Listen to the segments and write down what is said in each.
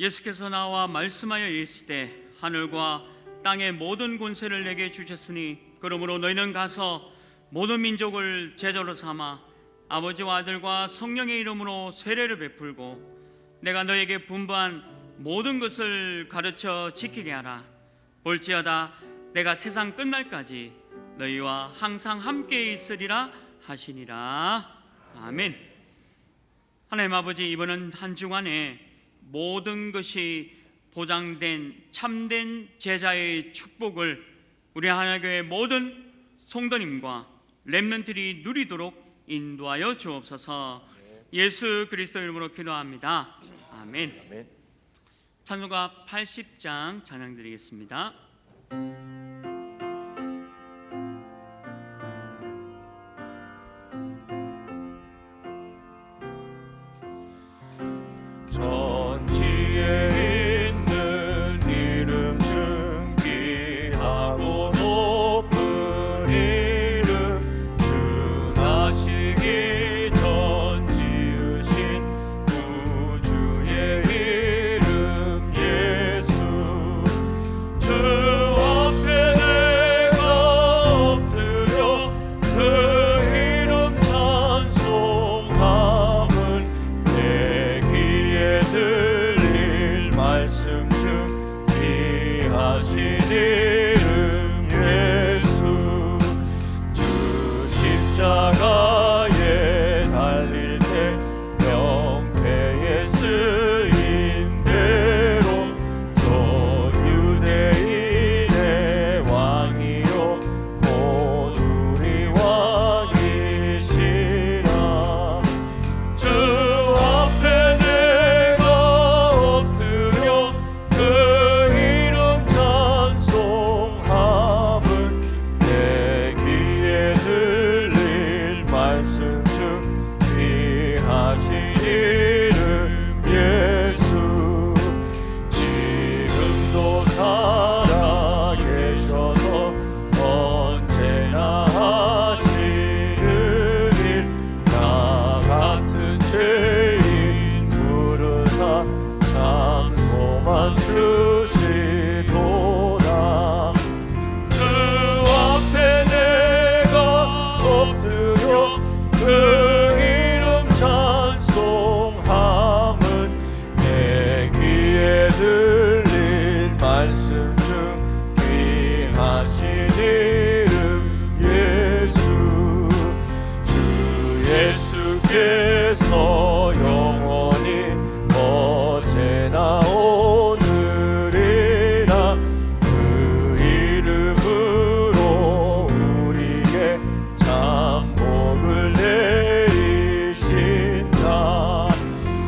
예수께서 나와 말씀하여 이르시되 하늘과 땅의 모든 권세를 내게 주셨으니 그러므로 너희는 가서 모든 민족을 제자로 삼아 아버지와 아들과 성령의 이름으로 세례를 베풀고 내가 너에게 분부한 모든 것을 가르쳐 지키게 하라. 볼지어다 내가 세상 끝날까지 너희와 항상 함께 있으리라 하시니라. 아멘. 하나님 아버지, 이번은 한 주간에 모든 것이 보장된 참된 제자의 축복을 우리 하나교회 모든 성도님과 렘넌트들이 누리도록 인도하여 주옵소서. 예수 그리스도 이름으로 기도합니다. 아멘. 찬송가 80장 찬양 드리겠습니다. 천지에 있는 이름 중 귀하고 높은 이름, 주나시기 전 지으신 구주의 이름 예수. 주 앞에 내가 엎드려 그 이름 찬송함은 내 귀에 들릴 말씀 중 귀하신 이름 예수. 주 십자가에 달릴 때 명패에 쓰인 대로 저 유대인의 왕이요 곧 우리 왕이시라. 주 앞에 내가 엎드려 그 이름 찬송함은 내 귀에 들릴 말씀 중 귀하신 이름 예수. 지금도 살아 계셔서 언제나 하시는 일, 나 같은 죄인 부르사 장소만 주시도다. 그 앞에 내가 엎드려 그 이름 찬송함은 내 귀에 들린 말씀 중 귀하신 이름 예수. 주 예수께서 영원히 어제나 오늘이나 그 이름으로 우리에게 참 복을 내리신다.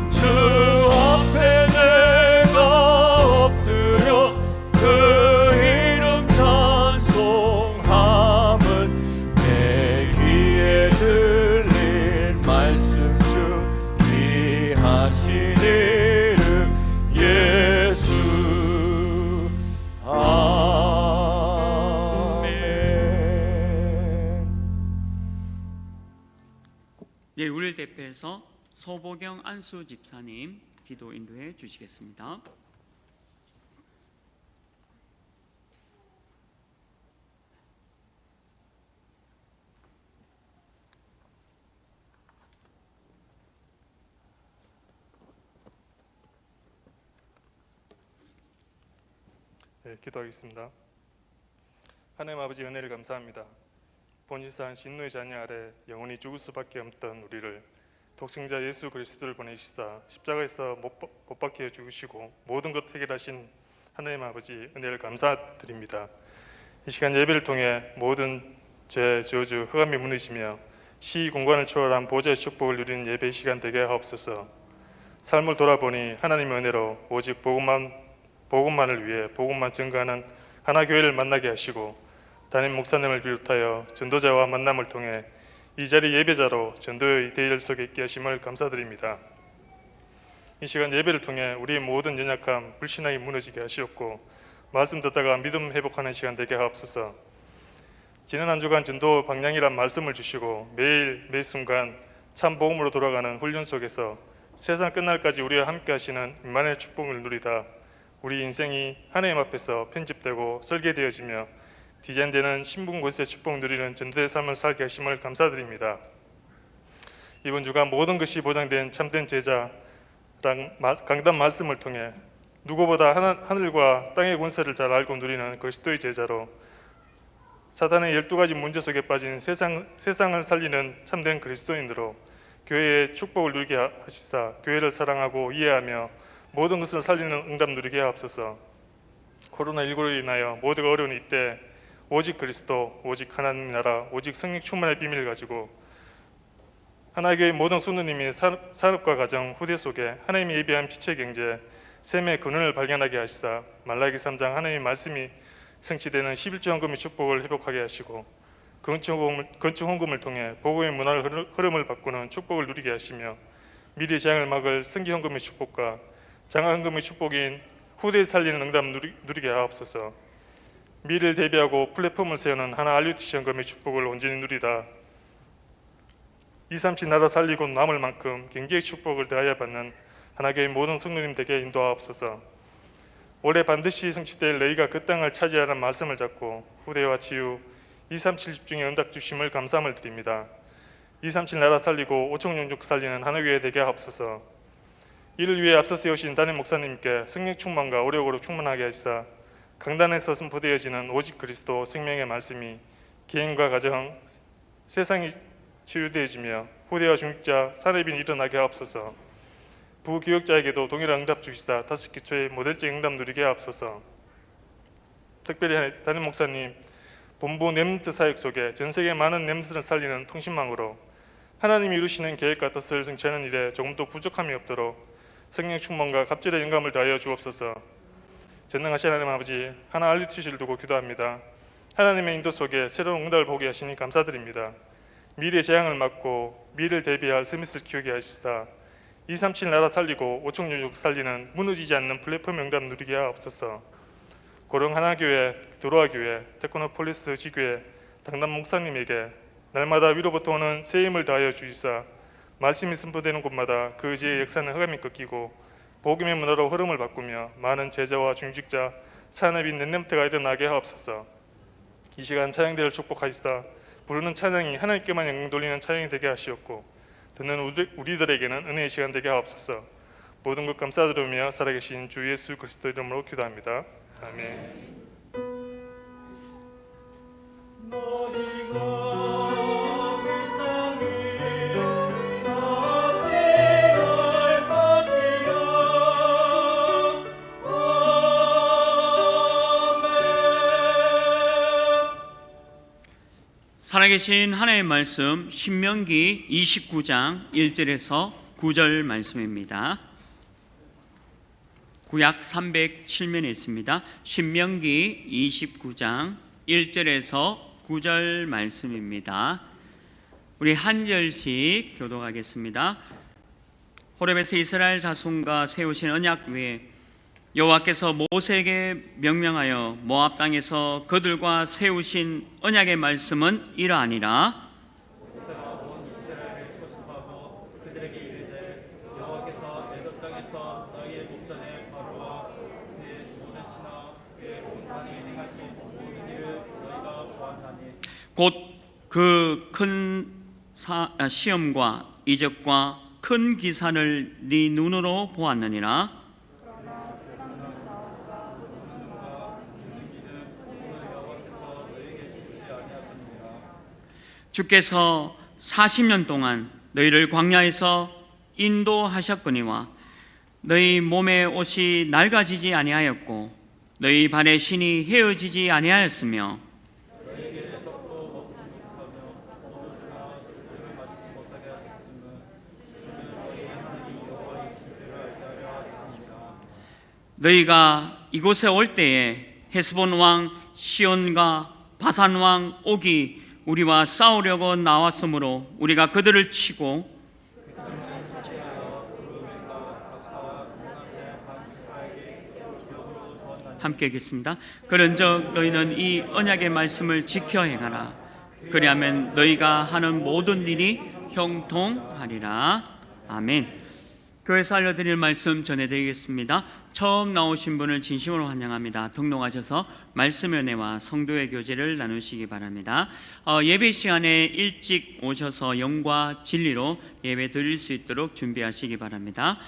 주 앞에 내가 엎드려 그 이름 찬송함은 내 귀에 들린 말씀 중 귀하신 이름 예수. 아멘. 예, 우리를 대표해서 서보경 안수 집사님 기도 인도해 주시겠습니다. 네, 기도하겠습니다. 하나님 아버지, 은혜를 감사합니다. 본질상 진노의 자녀 아래 영원히 죽을 수밖에 없던 우리를 독생자 예수 그리스도를 보내시사 십자가에서 못 박혀 죽으시고 모든 것 해결하신 하나님 아버지, 은혜를 감사드립니다. 이 시간 예배를 통해 모든 죄 저주 흑암이 무너지며 시 공간을 초월한 보좌의 축복을 누리는 예배 시간 되게 하옵소서. 삶을 돌아보니 하나님의 은혜로 오직 복음만을 위해 복음만 증거하는 하나 교회를 만나게 하시고, 담임 목사님을 비롯하여 전도자와 만남을 통해 이 자리 예배자로 전도의 대열 속에 있게 하심을 감사드립니다. 이 시간 예배를 통해 우리의 모든 연약함, 불신앙이 무너지게 하시옵고, 말씀 듣다가 믿음 회복하는 시간 되게 하옵소서. 지난 한 주간 전도 방향이란 말씀을 주시고 매일 매 순간 참 복음으로 돌아가는 훈련 속에서 세상 끝날까지 우리와 함께 하시는 임마누엘 축복을 누리다 우리 인생이 하나님 앞에서 편집되고 설계되어지며 디자인되는 신분 권세 축복 누리는 전도의 삶을 살게 하심을 감사드립니다. 이번 주간 모든 것이 보장된 참된 제자랑 강단 말씀을 통해 누구보다 하늘과 땅의 권세를 잘 알고 누리는 그리스도의 제자로 사단의 12가지 문제 속에 빠진 세상을 살리는 참된 그리스도인으로 교회의 축복을 누리게 하시사 교회를 사랑하고 이해하며 모든 것을 살리는 응답 누리게 하옵소서. 코로나19로 인하여 모두가 어려운 이때 오직 그리스도, 오직 하나님 나라, 오직 성령 충만의 비밀을 가지고 하나교회 모든 성도님이 산업과 가정, 후대 속에 하나님이 예비한 빛의 경제, 샘의 근원을 발견하게 하시사 말라기 3장 하나님의 말씀이 성취되는 11조 헌금의 축복을 회복하게 하시고 건축 헌금을 통해 복음의 문화를 흐름을 바꾸는 축복을 누리게 하시며 미래 재앙을 막을 승기 헌금의 축복과 장하 헌금의 축복인 후대에 살리는 응답 누리게 하옵소서. 미래를 대비하고 플랫폼을 세우는 하나 RUTC 헌금의 축복을 온전히 누리다 237 나라 살리고 남을 만큼 경제의 축복을 더하여 받는 하나교회 모든 성도님들에게 인도하옵소서. 올해 반드시 성취될 너희가 그 땅을 차지하라는 말씀을 잡고 후대와 치유 237 집중의 응답 주심을 감사함을 드립니다. 237 나라 살리고 5천 영족 살리는 하나교회 되게 하옵소서. 이를 위해 앞서 세우신 담임 목사님께 성령 충만과 오력으로 충만하게 하시사 강단에서 선포되어지는 오직 그리스도 생명의 말씀이 개인과 가정, 세상이 치유되어지며 후대와 중직자, 산업인이 일어나게 하옵소서. 부교역자에게도 동일한 응답 주시사 5기초의 모델적 응답 누리게 하옵소서. 특별히 담임 목사님 본부 렘넌트 사역 속에 전 세계 많은 렘넌트를 살리는 통신망으로 하나님이 이루시는 계획과 뜻을 성취하는 일에 조금도 부족함이 없도록 성령 충만과 갑절의 영감을 더하여 주옵소서. 전능하신 하나님 아버지, 하나 RUTC를 두고 기도합니다. 하나님의 인도 속에 새로운 응답을 보게 하시니 감사드립니다. 미래의 재앙을 막고 미래를 대비할 스미스를 키우게 하시사 237 나라 살리고 5천 영족 살리는 무너지지 않는 플랫폼 응답 누리게 하옵소서. 고령 하나교회, 도로아교회, 테크노폴리스 지교회 당담 목사님에게 날마다 위로부터 오는 새 힘을 다하여 주시사 말씀이 선포되는 곳마다 그 의지의 역사는 흑암이 꺾이고 복음의 문화로 흐름을 바꾸며 많은 제자와 중직자, 산업인 넷렘트가 일어나게 하옵소서. 이 시간 찬양대를 축복하시사 부르는 찬양이 하나님께만 영광 돌리는 찬양이 되게 하시옵고 듣는 우리들에게는 은혜의 시간 되게 하옵소서. 모든 것 감사드리며 살아계신 주 예수 그리스도 이름으로 기도합니다. 아멘. 살아계신 하나님의 말씀 신명기 29장 1절에서 9절 말씀입니다. 구약 307면에 있습니다. 신명기 29장 1절에서 9절 말씀입니다. 우리 한 절씩 교독하겠습니다. 호렙에서 이스라엘 자손과 세우신 언약 외에 여호와께서 모세에게 명령하여 모압 땅에서 그들과 세우신 언약의 말씀은 이러하니라. 곧 그 큰 시험과 이적과 큰 기사를 네 눈으로 보았느니라. 주께서 40년 동안 너희를 광야에서 인도하셨거니와 너희 몸의 옷이 낡아지지 아니하였고 너희 발의 신이 헤어지지 아니하였으며 너희가 이곳에 올 때에 헤스본 왕 시온과 바산 왕 옥이 우리와 싸우려고 나왔으므로 우리가 그들을 치고 함께 읽겠습니다. 그런즉 너희는 이 언약의 말씀을 지켜 행하라. 그리하면 너희가 하는 모든 일이 형통하리라. 아멘. 교회에서 알려드릴 말씀 전해드리겠습니다. 처음 나오신 분을 진심으로 환영합니다. 등록하셔서 말씀의 은혜와 성도의 교제를 나누시기 바랍니다. 예배 시간에 일찍 오셔서 영과 진리로 예배 드릴 수 있도록 준비하시기 바랍니다.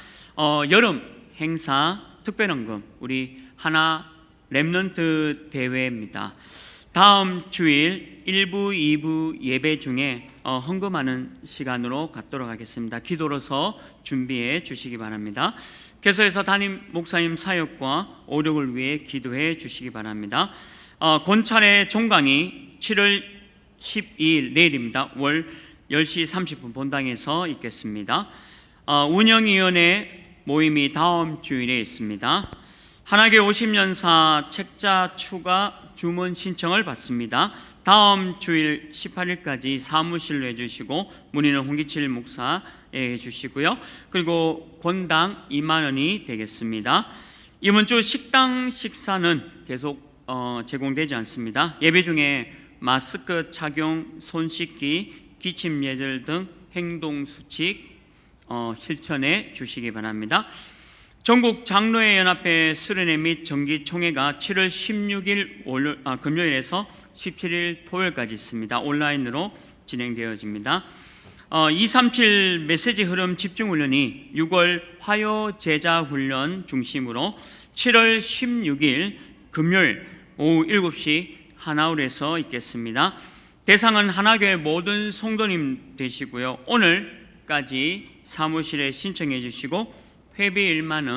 여름 행사 특별헌금 우리 하나 렘넌트 대회입니다. 다음 주일 1부, 2부 예배 중에 헌금하는 시간으로 갖도록 하겠습니다. 기도로서 준비해 주시기 바랍니다. 계속해서 담임 목사님 사역과 오력을 위해 기도해 주시기 바랍니다. 권찰의 종강이 7월 12일 내일입니다. 월 10시 30분 본당에서 있겠습니다. 운영위원회 모임이 다음 주일에 있습니다. 하나교회 50년사 책자 추가 주문 신청을 받습니다. 다음 주일 18일까지 사무실로 해주시고 문의는 홍기칠 목사에 해주시고요. 그리고 권당 2만 원이 되겠습니다. 이번 주 식당 식사는 계속 제공되지 않습니다. 예배 중에 마스크 착용, 손 씻기, 기침 예절 등 행동 수칙 실천해 주시기 바랍니다. 전국 장로회 연합회 수련회 및 정기총회가 7월 16일 금요일에서 17일 토요일까지 있습니다. 온라인으로 진행되어집니다. 237 메시지 흐름 집중훈련이 6월 화요 제자 훈련 중심으로 7월 16일 금요일 오후 7시 하나울에서 있겠습니다. 대상은 하나교회 모든 성도님 되시고요. 오늘까지 사무실에 신청해 주시고 회비 1만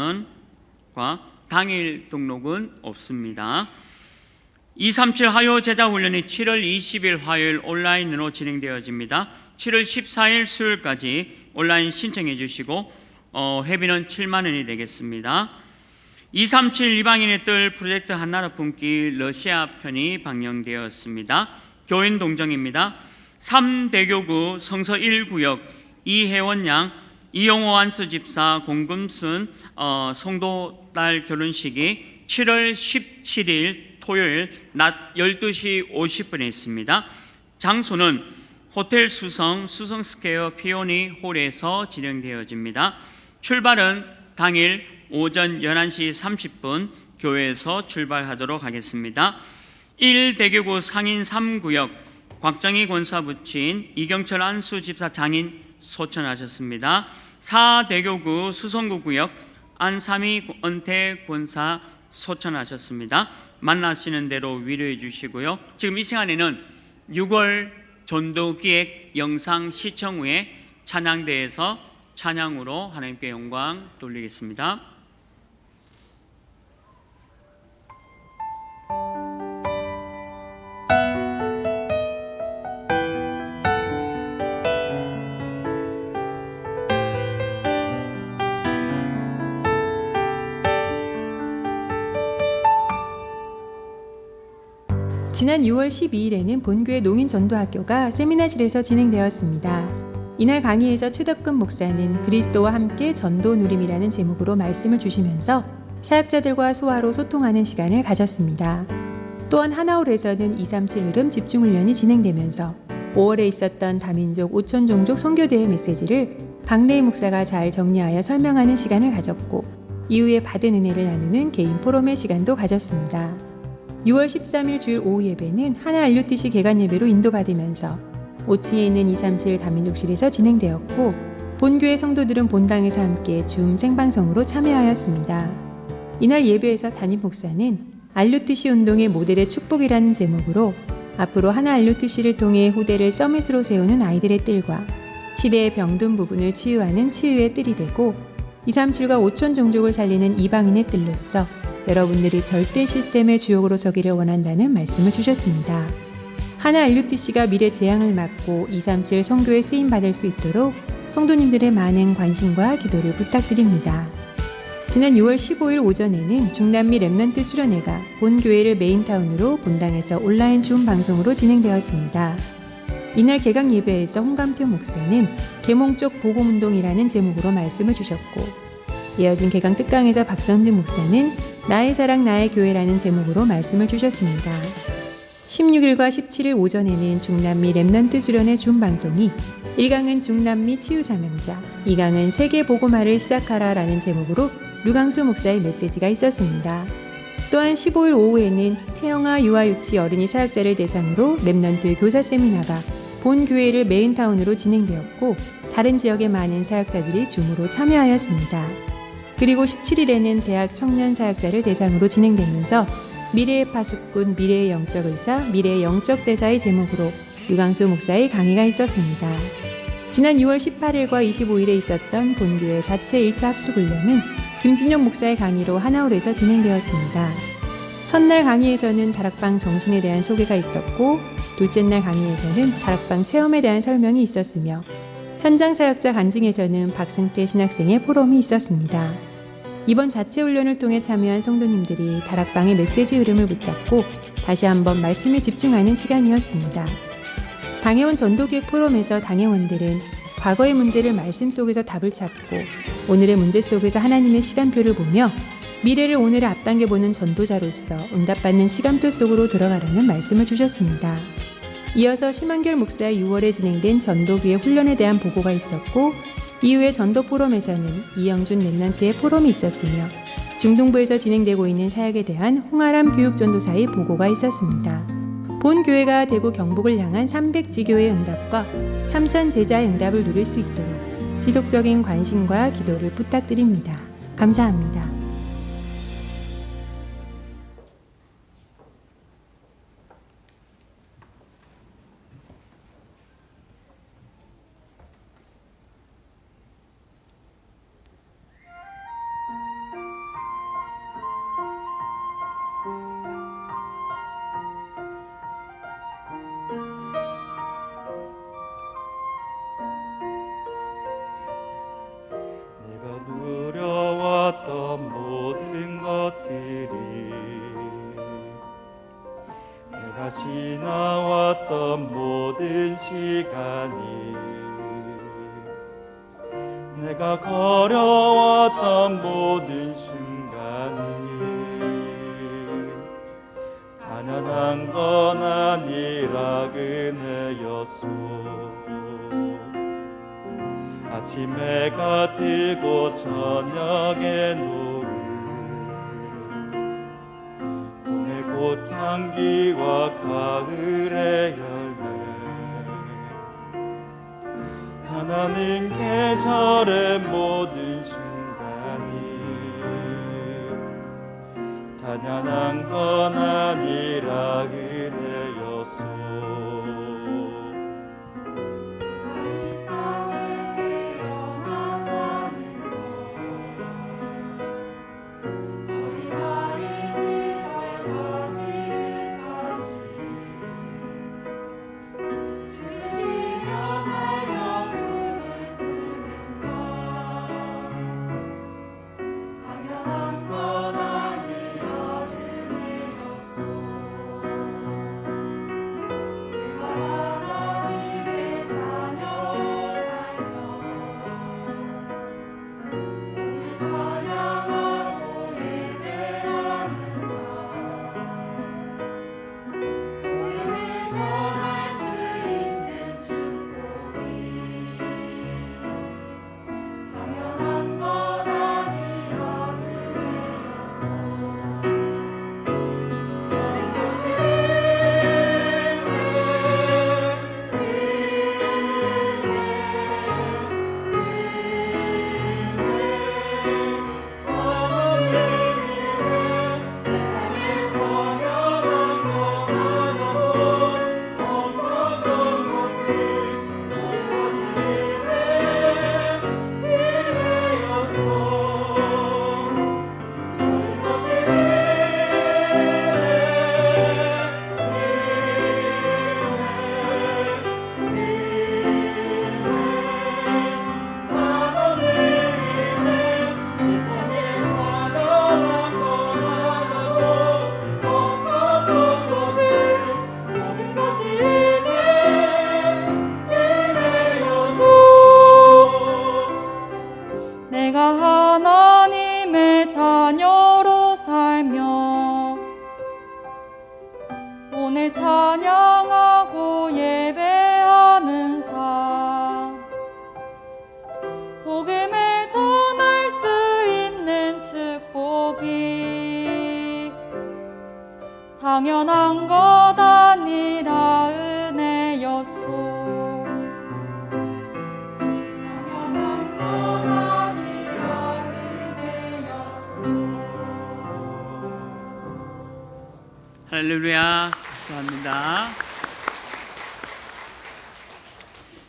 원과 당일 등록은 없습니다. 237 화요 제자 훈련이 7월 20일 화요일 온라인으로 진행되어집니다. 7월 14일 수요일까지 온라인 신청해 주시고 회비는 7만 원이 되겠습니다. 237 이방인의 뜰 프로젝트 한나라 품기 러시아 편이 방영되었습니다. 교인 동정입니다. 3대교구 성서 1구역 이혜원 양 이용호 안수 집사 공금순 성도 딸 결혼식이 7월 17일 토요일 낮 12시 50분에 있습니다. 장소는 호텔 수성 스퀘어 피오니 홀에서 진행되어집니다. 출발은 당일 오전 11시 30분 교회에서 출발하도록 하겠습니다. 1대교구 상인 3구역 곽정희 권사 부친 이경철 안수 집사 장인 소천하셨습니다. 4대교구 수성구 구역 안삼희 은퇴 권사 소천하셨습니다. 만나시는 대로 위로해 주시고요. 지금 이 시간에는 6월 전도기획 영상 시청 후에 찬양대에서 찬양으로 하나님께 영광 돌리겠습니다. 지난 6월 12일에는 본교회 농인전도학교가 세미나실에서 진행되었습니다. 이날 강의에서 최덕근 목사는 그리스도와 함께 전도 누림이라는 제목으로 말씀을 주시면서 사역자들과 소화로 소통하는 시간을 가졌습니다. 또한 하나홀에서는 237 흐름 집중훈련이 진행되면서 5월에 있었던 다민족 5천 종족 선교대회 메시지를 박래희 목사가 잘 정리하여 설명하는 시간을 가졌고 이후에 받은 은혜를 나누는 개인 포럼의 시간도 가졌습니다. 6월 13일 주일 오후 예배는 하나 RUTC 개관 예배로 인도받으면서 5층에 있는 237 다민족실에서 진행되었고 본교회 성도들은 본당에서 함께 줌 생방송으로 참여하였습니다. 이날 예배에서 담임 목사는 RUTC 운동의 모델의 축복이라는 제목으로 앞으로 하나 RUTC를 통해 후대를 서밋으로 세우는 아이들의 뜰과 시대의 병든 부분을 치유하는 치유의 뜰이 되고 237과 5천 종족을 살리는 이방인의 뜰로서 여러분들이 절대 시스템의 주역으로 서기를 원한다는 말씀을 주셨습니다. 하나 RUTC가 미래 재앙을 막고 237 선교에 쓰임받을 수 있도록 성도님들의 많은 관심과 기도를 부탁드립니다. 지난 6월 15일 오전에는 중남미 렘넌트 수련회가 본교회를 메인타운으로 본당에서 온라인 줌 방송으로 진행되었습니다. 이날 개강 예배에서 홍감표 목사는 계몽적 복음운동이라는 제목으로 말씀을 주셨고 이어진 개강 특강에서 박성진 목사는 나의 사랑 나의 교회라는 제목으로 말씀을 주셨습니다. 16일과 17일 오전에는 중남미 렘넌트 수련회 준방송이 1강은 중남미 치유사명자, 2강은 세계 복음화를 시작하라라는 제목으로 류강수 목사의 메시지가 있었습니다. 또한 15일 오후에는 태영아 유아유치 어린이 사역자를 대상으로 렘넌트 교사 세미나가 본 교회를 메인타운으로 진행되었고 다른 지역의 많은 사역자들이 줌으로 참여하였습니다. 그리고 17일에는 대학 청년 사역자를 대상으로 진행되면서 미래의 파수꾼, 미래의 영적 의사, 미래의 영적 대사의 제목으로 류강수 목사의 강의가 있었습니다. 지난 6월 18일과 25일에 있었던 본교회 자체 1차 합숙훈련은 김진용 목사의 강의로 하나홀에서 진행되었습니다. 첫날 강의에서는 다락방 정신에 대한 소개가 있었고 둘째 날 강의에서는 다락방 체험에 대한 설명이 있었으며 현장 사역자 간증에서는 박승태 신학생의 포럼이 있었습니다. 이번 자체 훈련을 통해 참여한 성도님들이 다락방의 메시지 흐름을 붙잡고 다시 한번 말씀에 집중하는 시간이었습니다. 당회원 전도기획 포럼에서 당회원들은 과거의 문제를 말씀 속에서 답을 찾고 오늘의 문제 속에서 하나님의 시간표를 보며 미래를 오늘에 앞당겨보는 전도자로서 응답받는 시간표 속으로 들어가라는 말씀을 주셨습니다. 이어서 심한결 목사의 6월에 진행된 전도기획 훈련에 대한 보고가 있었고 이후에 전도 포럼에서는 이영준 렘넌트의 포럼이 있었으며 중동부에서 진행되고 있는 사역에 대한 홍아람 교육전도사의 보고가 있었습니다. 본 교회가 대구 경북을 향한 300지교의 응답과 3,000 제자의 응답을 누릴 수 있도록 지속적인 관심과 기도를 부탁드립니다. 감사합니다. 내가 누려왔던 모든 것들이 내가 지나왔던 모든 시간이 내가 걸어왔던 모든 순간이 단연한 건 아니라 은혜였소. 아침에 해가 뜨고 저녁에 노을 봄의 꽃향기와 가을의 열매 변하는 계절의 모든 순간이 단연한 건 아니라 은혜였소. 할렐루야. 감사합니다.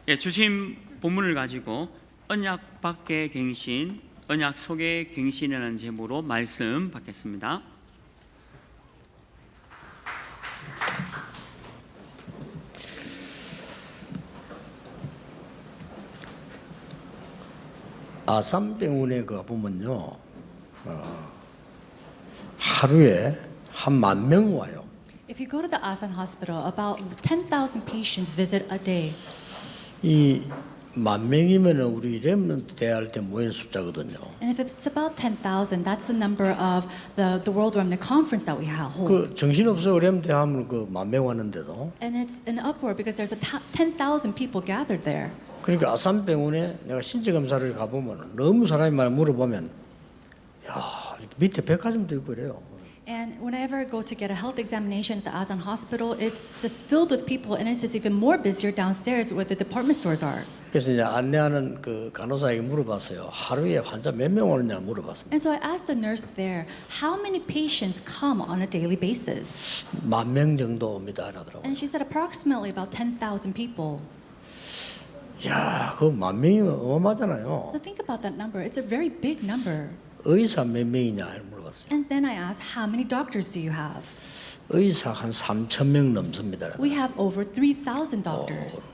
예, 주신 본문을 가지고 언약 밖의 갱신, 언약 속의 갱신이라는 제목으로 말씀 받겠습니다. 아산병원에 가 보면요, 하루에 한 10,000명 와요. If you go to the Asan Hospital, about 10,000 patients visit a day. 이 10,000명이면 우리 렘넌트 대할 때 모인 숫자거든요. And if it's about 10,000, that's the number of the World Remnant Conference that we hold. 그 정신없어 렘 대하면 그 10,000명 왔는데도, And it's an uproar because there's 10,000 people gathered there. 그러니까 아산병원에 내가 신체 검사를 가보면 너무 사람이 많이 물어보면, 야, 밑에 백화점도 있고 그래요. And whenever I go to get a health examination at the Asan Hospital, it's just filled with people, and it's just even more busier downstairs where the department stores are. 그래서 이제 안내하는 그 간호사에게 물어봤어요. 하루에 환자 몇 명 오느냐 물어봤습니다. And so I asked the nurse there, how many patients come on a daily basis? 10,000명 정도 옵니다 하더라고요. And she said approximately about 10,000 people. 야, 그 10,000명이면 어마어마하잖아요. So think about that number. It's a very big number. 의사 몇 명이냐 물어봤어요. And then I asked, how many doctors do you have? 의사 한 3,000명 넘습니다. We have over 3,000 doctors.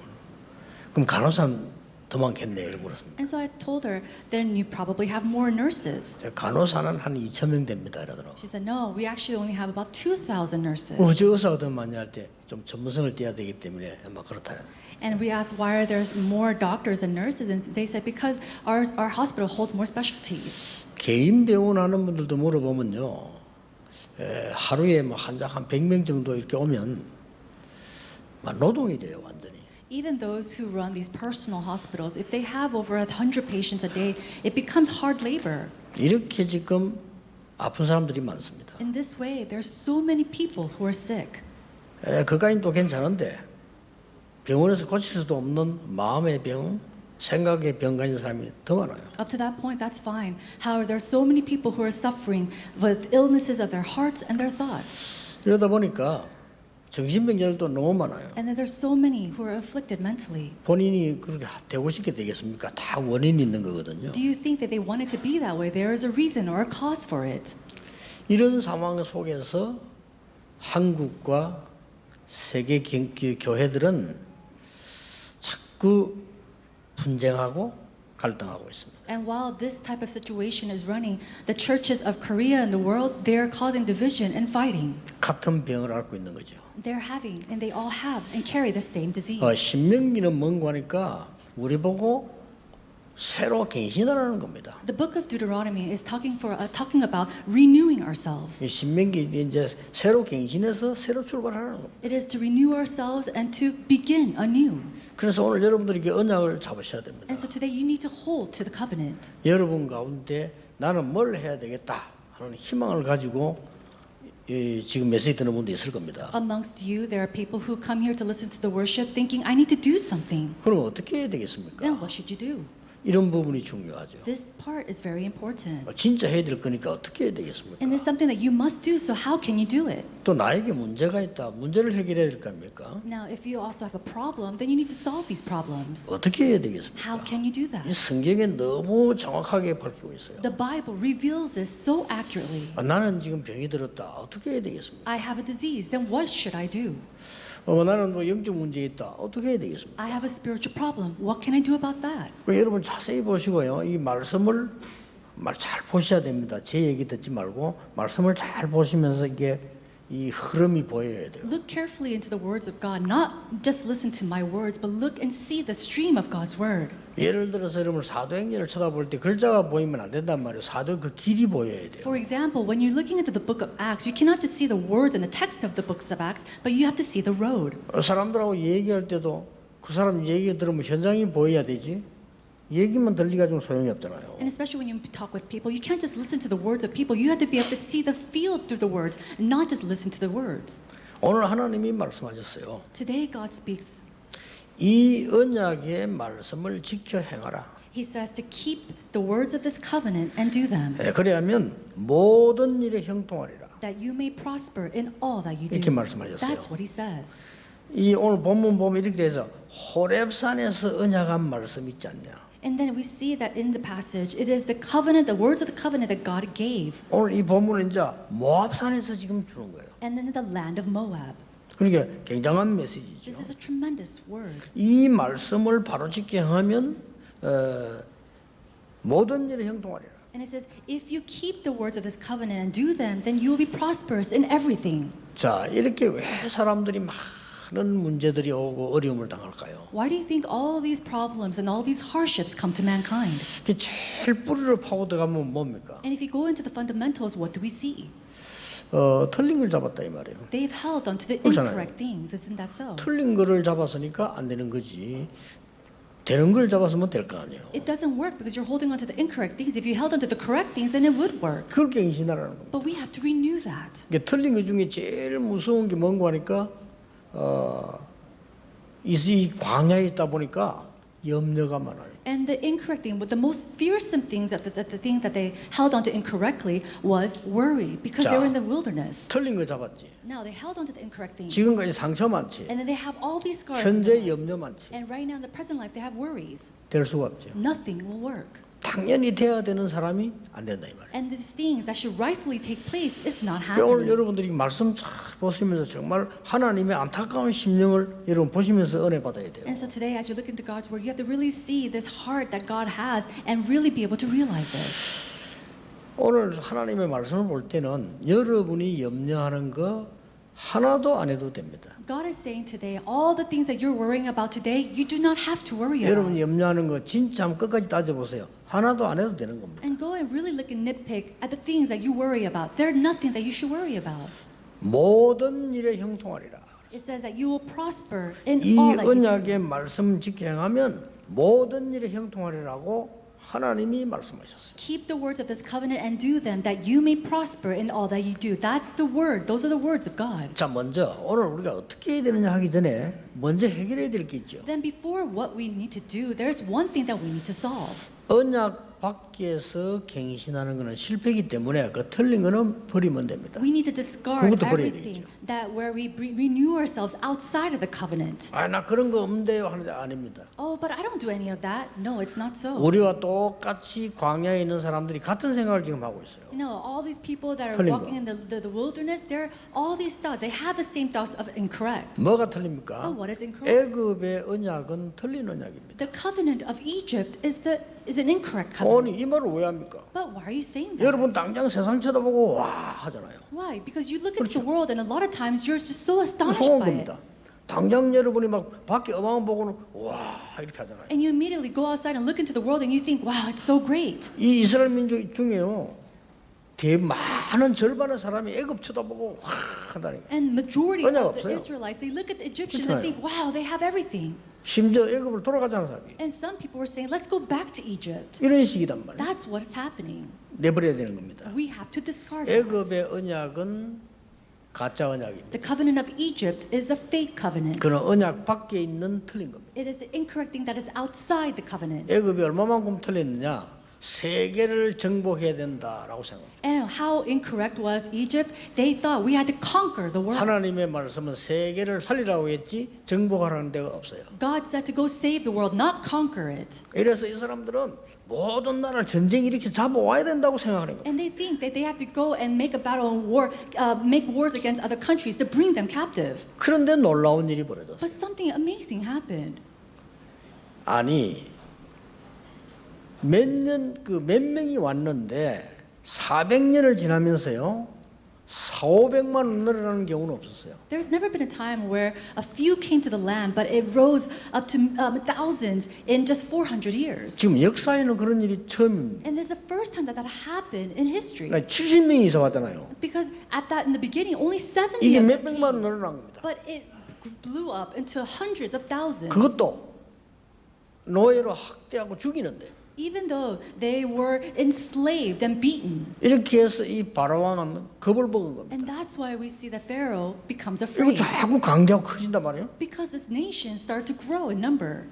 그럼 간호사는 더 많겠네 이렇게 물었습니다. And so I told her, then you probably have more nurses. 간호사는 한 2,000명 됩니다 이러더라고요. She said, no, we actually only have about 2,000 nurses. 어제 의사가 더 많이 할 때 좀 전문성을 떼야 되기 때문에 막 그렇다. And we asked why are there more doctors and nurses, and they said because our hospital holds more specialties. 개인 병원 하는 분들도 물어보면요, 하루에 뭐 환자 한 100명 정도 이렇게 오면 막 노동이 돼요 완전히. Even those who run these personal hospitals, if they have over 100 patients a day, it becomes hard labor. 이렇게 지금 아픈 사람들이 많습니다. In this way, there's so many people who are sick. 그까지는 또 괜찮은데 병원에서 고칠 수도 없는 마음의 병, 생각의 병 가진 사람이 더 많아요. Up to that point, that's fine. However, there are so many people who are suffering with illnesses of their hearts and their thoughts. 이러다 보니까 정신병자들도 너무 많아요. And then there's so many who are afflicted mentally. 본인이 그렇게 되고 싶게 되겠습니까? 다 원인이 있는 거거든요. Do you think that they want it to be that way? There is a reason or a cause for it. 이런 상황 속에서 한국과 세계 교회들은 자꾸 분쟁하고 갈등하고 있습니다. And while this type of situation is running, the churches of Korea and the world, they're causing division and fighting. 같은 병을 앓고 있는 거죠. They're having, and they all have, and carry the same disease. 신명기는 뭔고 하니까 우리 보고 새로 갱신하라는 겁니다. The book of Deuteronomy is talking about renewing ourselves. 이 신명기 이제 새로 갱신해서 새로 출발하라는 겁니다. It is to renew ourselves and to begin anew. 그래서 오늘 여러분들이 언약을 잡으셔야 됩니다. And so today you need to hold to the covenant. 여러분 가운데 나는 뭘 해야 되겠다 하는 희망을 가지고 지금 메시지 듣는 분도 있을 겁니다. Amongst you, there are people who come here to listen to the worship thinking, I need to do something. 그럼 어떻게 해야 되겠습니까? Then what should you do? 이런 부분이 중요하죠. This part is very important. 진짜 해야 될 거니까 어떻게 해야 되겠습니까? And it's something that you must do, so how can you do it? 또 나에게 문제가 있다. 문제를 해결해야 될 거 아닙니까? Now, if you also have a problem, then you need to solve these problems. 어떻게 해야 되겠습니까? How can you do 이 that? 성경에 너무 정확하게 밝히고 있어요. The Bible reveals this so accurately. 나는 지금 병이 들었다. 어떻게 해야 되겠습니까? I have a disease, then what should I do? 나는 뭐 영적 문제 있다. 어떻게 해야 되겠습니까? I have a spiritual problem. What can I do about that? 여러분 자세히 보시고요. 이 말씀을 잘 보셔야 됩니다. 제 얘기 듣지 말고 말씀을 잘 보시면서 이게 이 흐름이 보여야 돼요. Look carefully into the words of God, not just listen to my words, but look and see the stream of God's word. 예를 들어서 여러분 사도행전을 쳐다볼 때 글자가 보이면 안 된단 말이에요. 사도 그 길이 보여야 돼요. For example, when you're looking into the book of Acts, you cannot just see the words and the text of the books of Acts, but you have to see the road. 사람들하고 얘기할 때도 그 사람 얘기 들으면 현장이 보여야 되지. 얘기만 들리가지고 소용이 없잖아요. And especially when you talk with people, you can't just listen to the words of people. You have to be able to see the field through the words, and not just listen to the words. 오늘 하나님이 말씀하셨어요. Today, God speaks. 이 언약의 말씀을 지켜 행하라. He says to keep the words of this covenant and do them. 그래야면 모든 일에 형통하리라. that you may prosper in all that you do. 이렇게 말씀하셨어요. That's what he says. 이 오늘 본문 보면 이렇게 돼서 호렙산에서 언약한 말씀 있지 않냐. And then we see that in the passage, it is the covenant, the words of the covenant that God gave. 오늘 이 본문은 이제 모압산에서 지금 주는 거예요. And then in the land of Moab. 그러니까 굉장한 This 메시지죠. is a tremendous word. 이 말씀을 바로짓게 하면 모든 일에 형통하리라. And it says, if you keep the words of this covenant and do them, then you will be prosperous in everything. 자, 이렇게 왜 사람들이 많은 문제들이 오고 어려움을 당할까요? Why do you think all these problems and all these hardships come to mankind? 그 제일 뿌리를 파고 들어가면 뭡니까? And if you go into the fundamentals, what do we see? 틀린 걸 잡았다 이 말이에요. They've held onto the 그렇잖아요. incorrect things. Isn't that so? 틀린 거를 잡았으니까 안 되는 거지. 되는 걸 잡았으면 될 거 아니에요. It doesn't work because you're holding onto the incorrect things. If you held onto the correct things, then it would work. 그걸 갱신하라는 겁니다. But we have to renew that. 이게 틀린 것 중에 제일 무서운 게 뭔가 하니까 이 광야에 있다 보니까 염려가 많아요. And the incorrect thing, but the most fearsome things, the thing that they held onto incorrectly was worry because they 자. were in the wilderness. 틀린 거 잡았지. Now they held onto the incorrect things. 지금까지 상처 많지. And then they have all these scars. 현재 염려 많지. And right now in the present life, they have worries. 될 수가 없죠. Nothing will work. 당연히 돼야 되는 사람이 안 된다 이 말이에요. And these things that should rightfully take place is not 그러니까 오늘 happening. 여러분들이 말씀 잘 보시면서 정말 하나님의 안타까운 심령을 여러분 보시면서 은혜 받아야 돼요. And so today, as you look into God's word, you have to really see this heart that God has and really be able to realize this. 오늘 하나님의 말씀을 볼 때는 여러분이 염려하는 거 하나도 안 해도 됩니다. God is saying today, all the things that you're worrying about today, you do not have to worry 여러분이 about. 염려하는 거 진짜 한번 끝까지 따져보세요. 하나도 안 해도 되는 겁니다. And go and really look and nitpick at the things that you worry about. They're nothing that you should worry about. 모든 일에 형통하리라. It says that you will prosper in 이 all that you do. 언약의 말씀 지켜 행하면 모든 일에 형통하리라고 하나님이 말씀하셨어요. Keep the words of this covenant and do them, that you may prosper in all that you do. That's the word. Those are the words of God. 자, 먼저 오늘 우리가 어떻게 해야 되느냐 하기 전에 먼저 해결해야 될 게 있죠. Then before what we need to do, there's one thing that we need to solve. 언약 밖에서 갱신하는 것은 실패이기 때문에 그 틀린 거는 버리면 됩니다. We need to discard 그것도 버려야 everything 되겠죠. that where we renew ourselves outside of the covenant. 아, 나 그런 거 없는데요 하는데 아닙니다. Oh, but I don't do any of that. No, it's not so. 우리와 똑같이 광야에 있는 사람들이 같은 생각을 지금 하고 있어요. You know, all these people that are 틀린 walking in the wilderness, they're all these thoughts. They have the same thoughts of incorrect. 뭐가 틀립니까? Oh, what is incorrect? 애굽의 언약은 틀린 언약입니다. The covenant of Egypt is an incorrect covenant. 아니 이 말을 왜 합니까? But why are you saying that? 여러분 당장 세상 쳐다보고 와 하잖아요. Why? Because you look into the world and a lot of times you're just so astonished 속은 by it. 겁니다. 당장 여러분이 막 밖에 어마어마 보고는 와 이렇게 하잖아요. And you immediately go outside and look into the world and you think, wow, it's so great. 이 이스라엘 민족 중에요. 많은 절반의 사람이 애굽 쳐다보고 와 한다니까. And majority 언약 of the 없어요. Israelites, they look at the Egyptians 그렇잖아요. and think, wow, they have everything. 심지어 애굽을 돌아가자는 사람이 And some people were saying, let's go back to Egypt. 이런 식이단 말이에요. That's what is happening. 내버려야 되는 겁니다. We have to discard it. 애굽의 언약은 가짜 언약입니다. The covenant of Egypt is a fake covenant. 그런 언약 밖에 있는 틀린 겁니다. It is the incorrect thing that is outside the covenant. 애굽이 얼마만큼 틀렸느냐? 세계를 정복해야 된다라고 생각합니다. And how incorrect was Egypt? They thought we had to conquer the world. 하나님의 말씀은 세계를 살리라고 했지 정복하라는 데가 없어요. God said to go save the world, not conquer it. 이래서 이 사람들은 모든 나라를 전쟁 이렇게 잡아와야 된다고 생각하는 거예요. And they think that they have to go and make a battle and war, make wars against other countries to bring them captive. 그런데 놀라운 일이 벌어졌어요. But something amazing happened. 아니 몇 명이 왔는데 400년을 지나면서요 4,500만 원 늘어나는 경우는 없었어요. There's never been a time where a few came to the land, but it rose up to thousands in just 400 years. 지금 역사에는 그런 일이 처음입니다. And this is the first time that happened in history. 그러니까 70명이 이사 왔잖아요. Because at that, in the beginning, only 70 이게 of them 몇백만 원 came. 늘어난 겁니다. But it blew up into hundreds of thousands. 그것도 노예로 학대하고 죽이는데 Even though they were enslaved and beaten. 이렇게 해서 이 바로왕은 겁을 먹은 겁니다. And that's why we see that Pharaoh becomes 이거 afraid. 자꾸 강대하고 커진단 말이에요. Because this nation started to grow in number.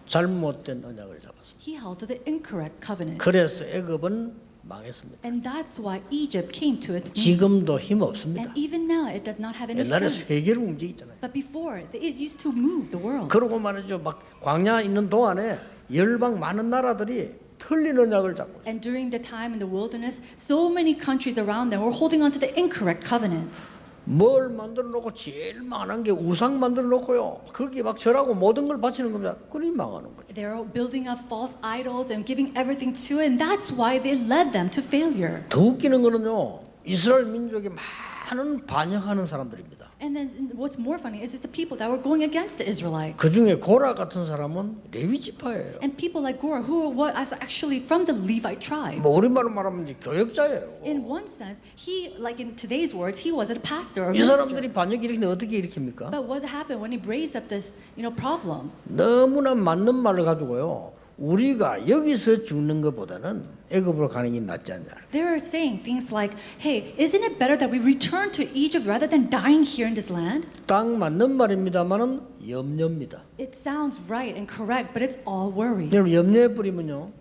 잘못된 언약을 잡았습니다. He held to the incorrect covenant. 그래서 애굽은 망했습니다. And that's why Egypt came to its knees. 지금도 힘 없습니다. And even now, it does not have any 옛날에 strength. 세계를 움직이잖아요. But before, it used to move the world. 그러고 말이죠. 막 광야 있는 동안에 열방 많은 나라들이 틀리는 약을 잡고 And during the time in the wilderness, so many countries around them were holding on to the incorrect covenant. 뭘 만들어 놓고 제일 망한 게 우상 만들어 놓고요. 거기 막 절하고 모든 걸 바치는 겁니다. 그러니 망하는 거죠. They're building up false idols and giving everything to it, and that's why they led them to failure. 더 웃기는 거는요. 이스라엘 민족이 많은 반역하는 사람들입니다. And then what's more funny is that the people that were going against the Israelites. 그 중에 고라 같은 사람은 레위 지파예요. And people like Korah, who were actually from the Levite tribe. 뭐 우리말로 말하면 이제 교역자예요. In one sense, he, like in today's words, he was a pastor or 이 minister. 사람들이 반역 일으키는데 어떻게 일으킵니까? But what happened when he raised up this, problem? 너무나 맞는 말을 가지고요. 우리가 여기서 죽는 것보다는 애굽으로 가는 게 낫지 않냐. They were saying things like, "Hey, isn't it better that we return to Egypt rather than dying here in this land?" 딱 맞는 말입니다만은 염려입니다. It sounds right and correct, but it's all worry. 여러분 염려해 버리면요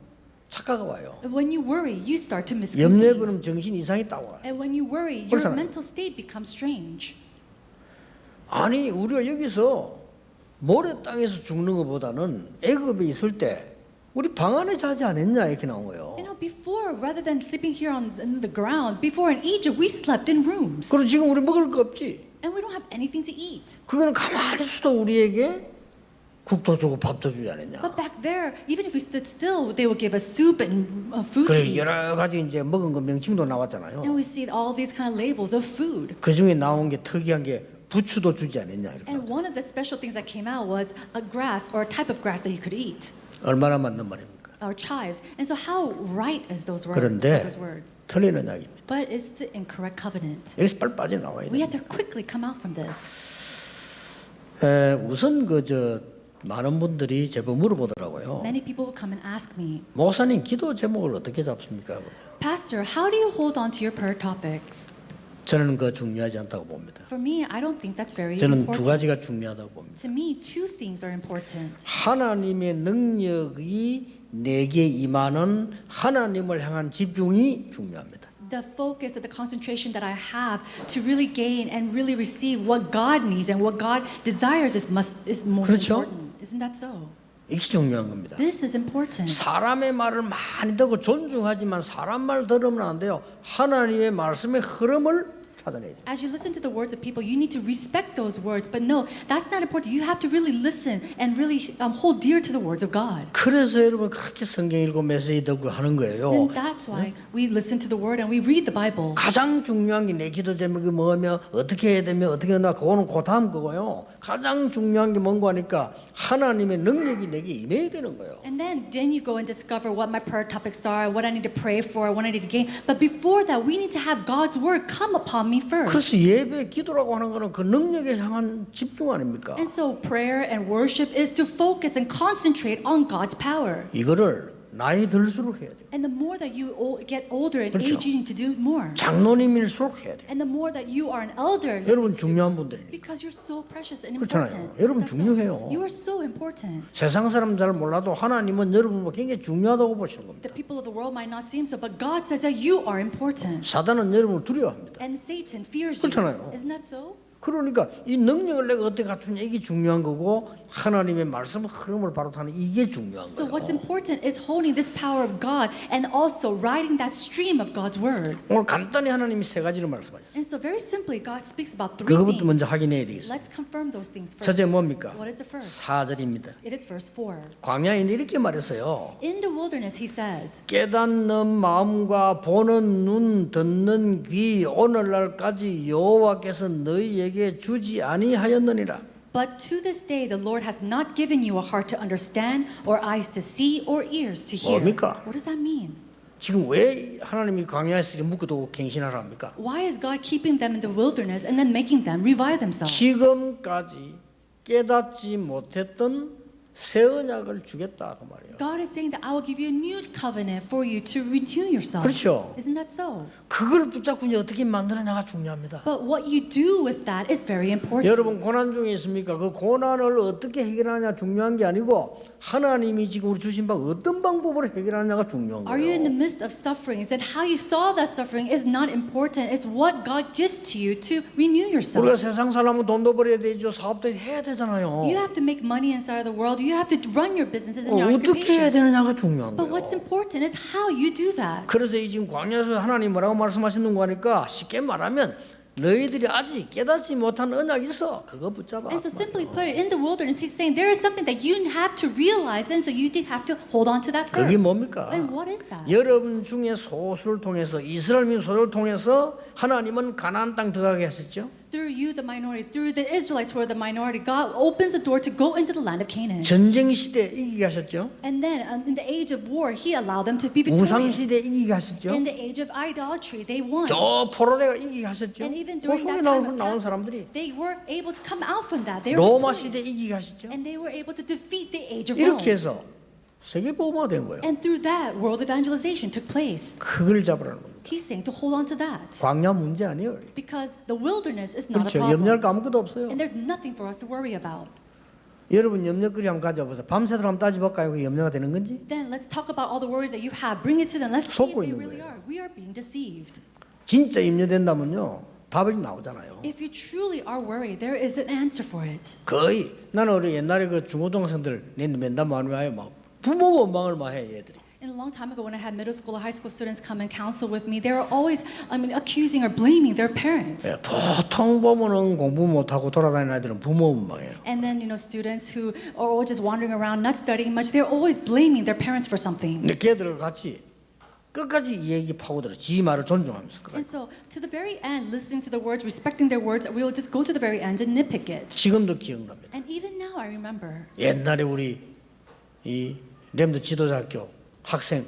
착각가 와요. And when you worry, you start to 염려해 misconceive. 버리면 정신 이상이 딱 와요. And when you worry, your 그렇잖아요. mental state becomes strange. 아니 우리가 여기서 모래 땅에서 죽는 것보다는 애굽에 있을 때 우리 방 안에 자지 않았냐 이렇게 나온 거예요. You know, before, rather than sleeping here on the ground, before in Egypt, we slept in rooms. 그리고 지금 우리 먹을 거 없지. And we don't have anything to eat. 그거는 가만히 있어도 우리에게 국도 주고 밥도 주지 않았냐. But back there, even if we stood still, they would give us soup and food to 그래 eat. 여러 가지 이제 먹은 거 명칭도 나왔잖아요. And we see all these kind of labels of food. 그 중에 나온 게 특이한 게 부추도 주지 않았냐 이렇게. And one of the special things that came out was a grass or a type of grass that you could eat, 얼마나 맞는 말입니까? or chives. And so how right is those words? 그런데 Those words? 틀리는 이야기입니다. But it's the incorrect covenant. 여기서 빨리 빠져나와야 We 돼요. have to quickly come out from this. 우선 많은 분들이 제법 물어보더라고요. Many people will come and ask me, 목사님 기도 제목을 어떻게 잡습니까? Pastor, how do you hold on to your prayer topics? 저는 그거 중요하지 않다고 봅니다. For me, I don't think that's very 저는 두 important. 가지가 중요하다고 봅니다. To me, two things are important. 하나님의 능력이 내게 임하는 하나님을 향한 집중이 중요합니다. The focus of the concentration that I have to really gain and really receive what God needs and what God desires is most 그렇죠? important. Isn't that so? 이게 중요한 겁니다. This is important. 사람의 말을 많이 듣고 존중하지만 사람 말 들으면 안 돼요. 하나님의 말씀의 흐름을 찾아내야 돼요. As you listen to the words of people, you need to respect those words. But no, that's not important. You have to really listen and really hold dear to the words of God. 그래서 여러분 그렇게 성경 읽고 메시지 듣고 하는 거예요. And that's why we listen to the word and we read the Bible. 가장 중요한 게 내 기도 제목이 뭐며 어떻게 해야 되며 어떻게 하나 그거는 그 다음 거고요. 가장 중요한 게 뭔가 하니까 하나님의 능력이 내게 임해야 되는 거예요. And then you go and discover what my prayer topics are, what I need to pray for, what I need to gain. But before that, we need to have God's word come upon me first. 그래서 예배 기도라고 하는 거는 그 능력에 향한 집중 아닙니까? And so prayer and worship is to focus and concentrate on God's power. 이거를 나이 들수록 해야 돼요. And the more that you get older in 그렇죠. age, you need to do more. 장로님일수록 해야 돼요. And the more that you are an elder, you 여러분 need to do 중요한 분들입니다. because you're so precious and 그렇잖아요. important. 여러분 That's 중요해요. all. You are so important. 세상 사람 잘 몰라도 하나님은 여러분 굉장히 중요하다고 보시는 겁니다. The people of the world might not seem so, but God says that you are important. 사단은 여러분을 두려워합니다. And Satan fears you. 그렇잖아요. Isn't that so? 그러니까 이 능력을 내가 어떻게 갖추냐 이게 중요한 거고 하나님의 말씀 흐름을 바로 타는 이게 중요한 So what's 거예요. important is holding this power of God and also riding that stream of God's word. 오늘 간단히 하나님이 세 가지를 말씀하셨어요. And so very simply, God speaks about three 그것부터 things. 먼저 확인해야 되겠어요. Let's confirm those things first. 첫째 뭡니까? What is the first? 4절입니다. It is verse 4. 광야인데 이렇게 말했어요. In the wilderness, he says, 깨닫는 마음과 보는 눈, 듣는 귀 오늘날까지 여호와께서 너희에게 주지 아니하였느니라. But to this day the Lord has not given you a heart to understand, or eyes to see, or ears to hear. 뭡니까? What does that mean? 지금 왜 하나님이 광야에서 묶어두고 갱신하라 합니까? Why is God keeping them in the wilderness and then making them revive themselves? 지금까지 깨닫지 못했던 새 언약을 주겠다 그 말이에요. God is saying that I will give you a new covenant for you to renew yourself. 그렇죠. Isn't that so? 그걸 붙잡고 이제 어떻게 만드느냐가 중요합니다. But what you do with that is very important. 여러분 고난 중에 있습니까? 그 고난을 어떻게 해결하느냐 중요한 게 아니고 하나님이 지금 우리 주신 바 어떤 방법으로 해결하느냐가 중요한 Are you in the 거예요. midst of suffering? Is that how you solve that suffering is not important. It's what God gives to you to renew yourself. 우리가 세상 살려면 돈도 벌어야 되죠. 사업도 해야 되잖아요. You have to make money inside of the world. You have to run your businesses and your 어떻게 해야 occupations. 되느냐가 중요한 But what's 거예요. important is how you do that. 그래서 이 지금 광야에서 하나님 뭐라고 말씀하시는 거 하니까 쉽게 말하면 너희들이 아직 깨닫지 못한 언약이 있어. 그거 붙잡아. And so simply put it, in the wilderness, he's saying there is something that you have to realize, and so you did have to hold on to that 그게 first. 뭡니까? And what is that? 여러분 중에 소수를 통해서 이스라엘 민족을 통해서 하나님은 가나안 땅 들어가게 하셨죠. Through you, the minority, through the Israelites who are the minority, God opens the door to go into the land of Canaan. 전쟁 시대 이기게 하셨죠. And then in the age of war, he allowed them to be 우상 victorious. 시대 이기게 하셨죠. In the age of idolatry, they won. 저 포로대가 이기게 하셨죠. And even 그 during 속에 that time of 나온 captivity, 사람들이 they were able to come out from that. They were 로마 victorious. 시대 이기게 하셨죠. And they were able to defeat the age of Rome. 이렇게 해서 세계 보호가 된 거예요. And through that, world evangelization took place. 그걸 잡으라는 겁니다. He's saying to hold on to that. 광야 문제 아니에요. Because the wilderness is not a 그렇죠. problem. 염려할 거 아무것도 없어요. And there's nothing for us to worry about. 여러분 염려거리 한번 가져보세요. 밤새도록 한번 따져볼까요? 그게 염려가 되는 건지? Then let's talk about all the worries that you have. Bring it to them. Let's see if 속고 they 있는 really 거예요. are. We are being deceived. 진짜 염려된다면요. 답이 나오잖아요. If you truly are worried, there is an answer for it. 거의 나는 우리 옛날에 그 중고등학생들 맨날 많이 와요. 막 부모 원망을 막 해 얘들이. And a long time ago, when I had middle school or high school students come and counsel with me, they were always, accusing or blaming their parents. 예, 보통 보면은 공부 못하고 돌아다니는 아이들은 부모 원망해요. And then, students who are always just wandering around, not studying much, they're always blaming their parents for something. 근데 걔들과 같이 끝까지 이 얘기 파고들어. 지 말을 존중하면서 끝까지. And so, to the very end, listening to the words, respecting their words, we will just go to the very end and nitpick it. 지금도 기억납니다. And even now, I remember. 옛날에 우리 이 렘드 지도자학교 학생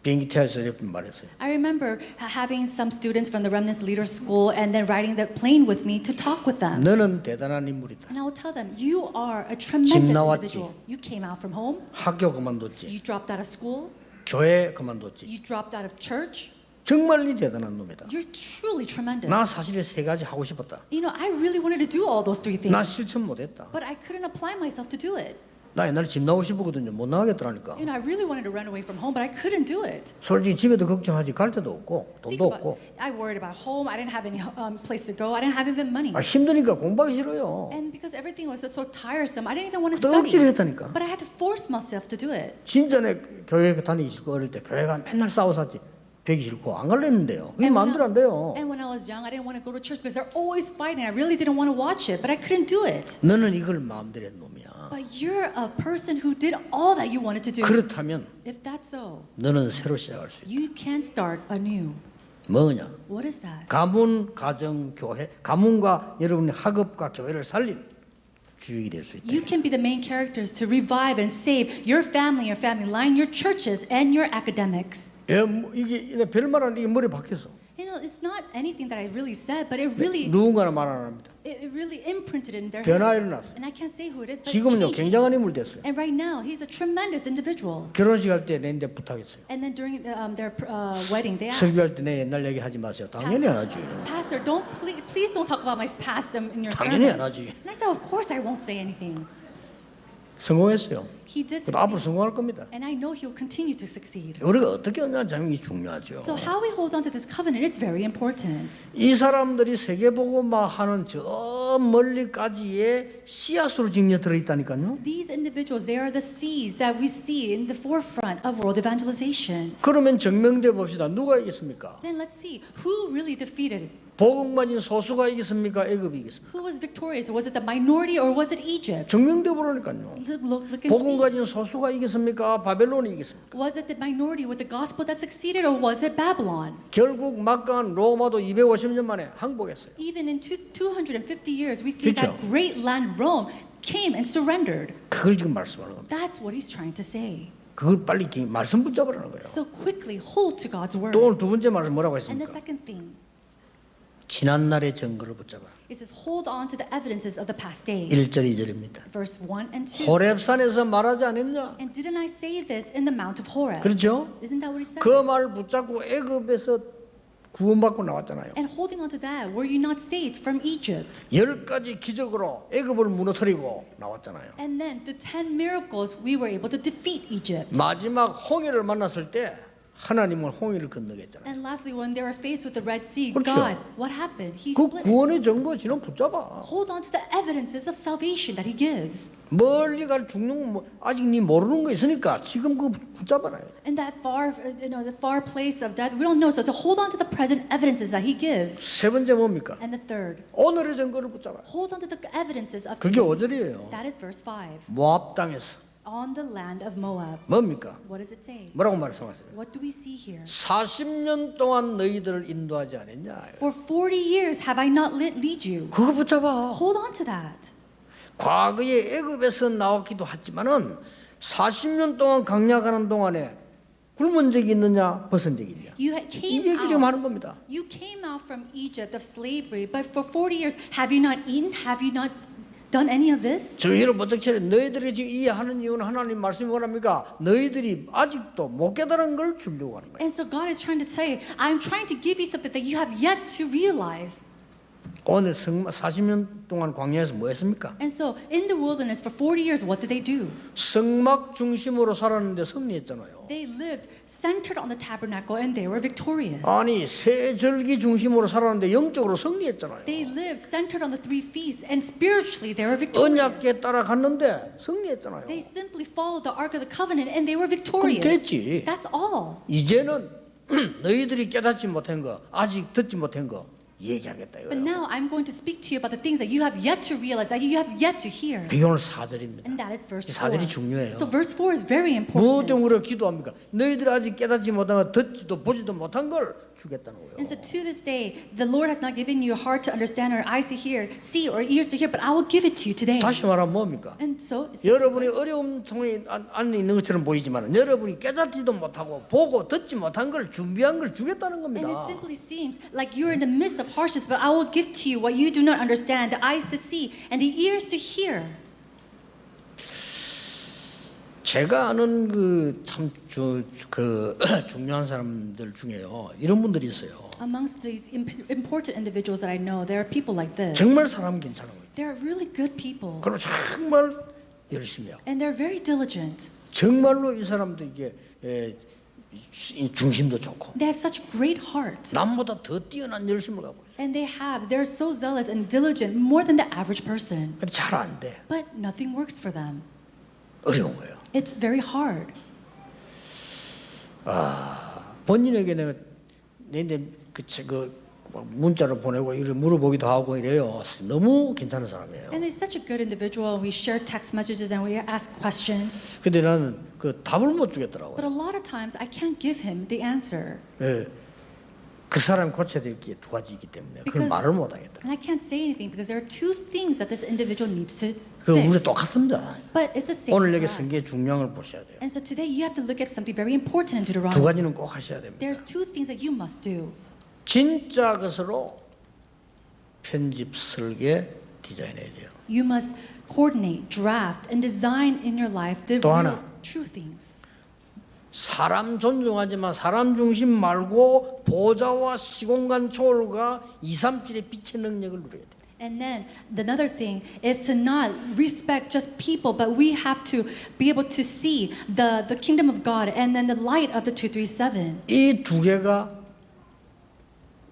비행기 태워서 이렇게 말했어요. I remember having some students from the Remnants Leader School and then riding the plane with me to talk with them. 너는 대단한 인물이다. And I will tell them, you are a tremendous 나왔지. individual. You came out from home, 학교 그만뒀지. you dropped out of school, 교회 그만뒀지. you dropped out of church. 정말 니 대단한 놈이다. You're truly tremendous. 나 사실 세 가지 하고 싶었다. I really wanted to do all those three things, 나 실천 못했다. but I couldn't apply myself to do it. 나 옛날에 집 나오고 싶었거든요. 못 나가겠더라니까. I really wanted to run away from home, but I couldn't do it. 솔직히 집에도 걱정하지 갈 데도 없고 Think 돈도 about 없고. it. I worried about home. I didn't have any place to go. I didn't have even money. 힘드니까 공부하기 싫어요. And because everything was just so tiresome, I didn't even want to 또 억지로 study. 했다니까. But I had to force myself to do it. 진짜 내 교회 다니기 싫고 어릴 때 교회가 맨날 싸워샀지. 배기 싫고 안 갈랬는데요. 그게 And when 마음대로 안 돼요. And when I was young, I didn't want to go to church because they're always fighting. I really didn't want to watch it, but I couldn't do it. 너는 이걸 마음대로 한 놈이야. But you're a person who did all that you wanted to do. 그렇다면 If that's so, 너는 새로 시작할 수 있다. you can start anew. 뭐냐? What is that? 가문, 가정, 교회, 가문과 여러분의 학업과 교회를 살린 주역이 될 수 있다. You can be the main characters to revive and save your family line, your churches, and your academics. 예, 이게 별말 안 돼. 이게 머리 박혀서. It's not anything that I really said, but it really, 누군가는 말 안 합니다. it really imprinted in their 변화 heads. 일어났어요. And I can't say who it is, but it 지금은요 changed. 굉장한 인물 됐어요. And right now, he's a tremendous individual. 결혼식 할 때 내인데 부탁했어요. And then during their wedding, they asked, 설교할 때 내 옛날 얘기 하지 마세요. 당연히 안 하지. Pastor, please don't talk about my past in your 당연히 sermon. 안 하지. And I said, of course I won't say anything. 성공했어요. He did 그리고 앞으로 succeed. 성공할 겁니다. And I know he will continue to succeed. 우리가 어떻게 하냐 점이 중요하죠. So how we hold on to this covenant is very important. 이 사람들이 세계보고만 하는 저 멀리까지의 씨앗으로 지금 들어있다니까요. These individuals, they are the seeds that we see in the forefront of world evangelization. 그러면 증명돼 봅시다. 누가 이겼습니까? Then let's see, who really defeated? 복음 가진 소수가 이겼습니까? 애굽이 이겼습니까? Who was victorious? Was it the minority or was it Egypt? 증명돼 보라니까요. Look and 복음 see. 가진 소수가 이겼습니까? 바벨론이 이겼습니까? Was it the minority with the gospel that succeeded or was it Babylon? 결국 막강한 로마도 250년 만에 항복했어요. Even in 250 years, we see 그렇죠. that great land Rome came and surrendered. 그걸 지금 말씀하는 겁니다. That's what he's trying to say. 그걸 빨리 말씀 붙잡으라는 거예요. So quickly hold to God's word. 또 오늘 두 번째 말은 뭐라고 And the 했습니까? second thing, 지난날의 증거를 붙잡아. It says, hold on to the evidences of the past days. 1절 2절입니다. Verse 1 and 2. 호렙산에서 말하지 않았냐? And didn't I say this in the Mount of Horeb? 그렇죠? Isn't that what he said? 그 말 붙잡고 애굽에서 구원받고 나왔잖아요. And holding on to that, were you not saved from Egypt? 10가지 기적으로 애굽을 무너뜨리고 나왔잖아요. And then the 10 miracles, we were able to defeat Egypt. 마지막 홍해를 만났을 때 하나님은 홍해를 건너게 했잖아요. And lastly, when they were faced with the Red Sea, 그렇죠. God, what happened? He 그 split it. 구원의 증거 지는 붙잡아. Hold on to the evidences of salvation that he gives. 멀리 갈 죽는 뭐 아직 니 모르는 거 있으니까 지금 그 붙잡아라. And that far, the far place of death, we don't know. So to hold on to the present evidences that he gives. 세 번째 뭡니까? And the third, 오늘의 증거를 붙잡아. hold on to the evidences of 그게 today. 5절이에요. That is verse 5. 모압 땅에서 On the land of Moab. 뭡니까? What does it say? 뭐라고 말씀하세요? What do we see here? 40년 동안 너희들을 인도하지 않았냐? For 40 years have I not lead you? 그거 붙잡아. Hold on to that. 과거에 애굽에서 나왔기도 했지만은 40년 동안 강약하는 동안에 굶은 적이 있느냐, 벗은 적이 있냐? You 이 came 얘기 지금 하는 out. 겁니다. You came out from Egypt of slavery, but for 40 years have you not eaten? Have you not done any of this? 저희를 번쩍 너희들이 지금 이해하는 이유는 하나님 말씀이 뭐랍니까? 너희들이 아직도 못 깨달은 걸 주려고 하는 거예요. And so God is trying to say, I'm trying to give you something that you have yet to realize. 오늘 40년 동안 광야에서 뭐 했습니까? And so in the wilderness for 40 years, what did they do? 성막 중심으로 살았는데 승리했잖아요. They lived centered on the tabernacle and they were victorious. 아니 세 절기 중심으로 살았는데 영적으로 승리했잖아요. They lived centered on the 3 feasts and spiritually they were victorious. 언약궤 따라갔는데 승리했잖아요. They simply followed the Ark of the Covenant and they were 그럼 victorious. 됐지. That's all. 이제는 너희들이 깨닫지 못한 거, 아직 듣지 못한 거 얘기하겠다 But 이거예요. now I'm going to speak to you about the things that you have yet to realize, that you have yet to hear. 그게 오늘 4절입니다. And that is verse 이 4. 사절이 중요해요. So verse 4 is very 무엇 important. 때문에 우리가 기도합니까? 너희들이 아직 깨닫지 못한 거, 듣지도 보지도 못한 걸 주겠다는 거예요. And so to this day, the Lord has not given you a heart to understand or eyes to hear, see or ears to hear, but I will give it to you today. 다시 말하면 뭡니까? And so it's 여러분이 어려움 통에 안에 있는 것처럼 보이지만 여러분이 깨닫지도 못하고 보고 듣지 못한 걸 준비한 걸 주겠다는 And it 겁니다. simply seems like you're in the midst of harshness, but I will give to you what you do not understand, the eyes to see and the ears to hear. 제가 아는 그 중요한 사람들 중에요. 이런 분들이 있어요. Amongst these important individuals that I know, there are people like this. 정말 사람 괜찮은 거예요. They're really good people. 그리고 정말 열심히 하고 And they're very diligent. 정말로 이 사람도 이게 중심도 좋고 They have such great heart. 남보다 더 뛰어난 열심을 갖고 있어요. And they're so zealous and diligent, more than the average person. 근데 잘 안 돼. But nothing works for them. 어려운 거예요. It's very hard. 본인에게 내가 그 문자로 보내고 이를 물어보기도 하고 이래요. 너무 괜찮은 사람이에요. And he's such a good individual. We share text messages and we ask questions. 근데 나는 그 답을 못 주겠더라고요. But a lot of times I can't give him the answer. 예. 그 사람 고쳐야 될 게 두 가지이기 때문에 그걸 Because- 말을 못 하겠다. And I can't say anything because there are 2 things that this individual needs to 그 우리 fix. 똑같습니다. But it's the same 오늘 for 내게 us. 쓴 게 중요한 걸 보셔야 돼요. And so today you have to look at something very important in 두 Deuteronomy. 가지는 꼭 하셔야 됩니다. There's 2 things that you must do. 진짜 것으로 편집 설계 디자인해야 돼요. You must coordinate, draft, and design in your life the 또 real, 하나. true things. 사람 존중하지만 사람 중심 말고 보좌와 시공간 초월과 237의 빛의 능력을 누려야 돼요. And then another thing is to not respect just people, but we have to be able to see the kingdom of God and then the light of the 237. 이 두 개가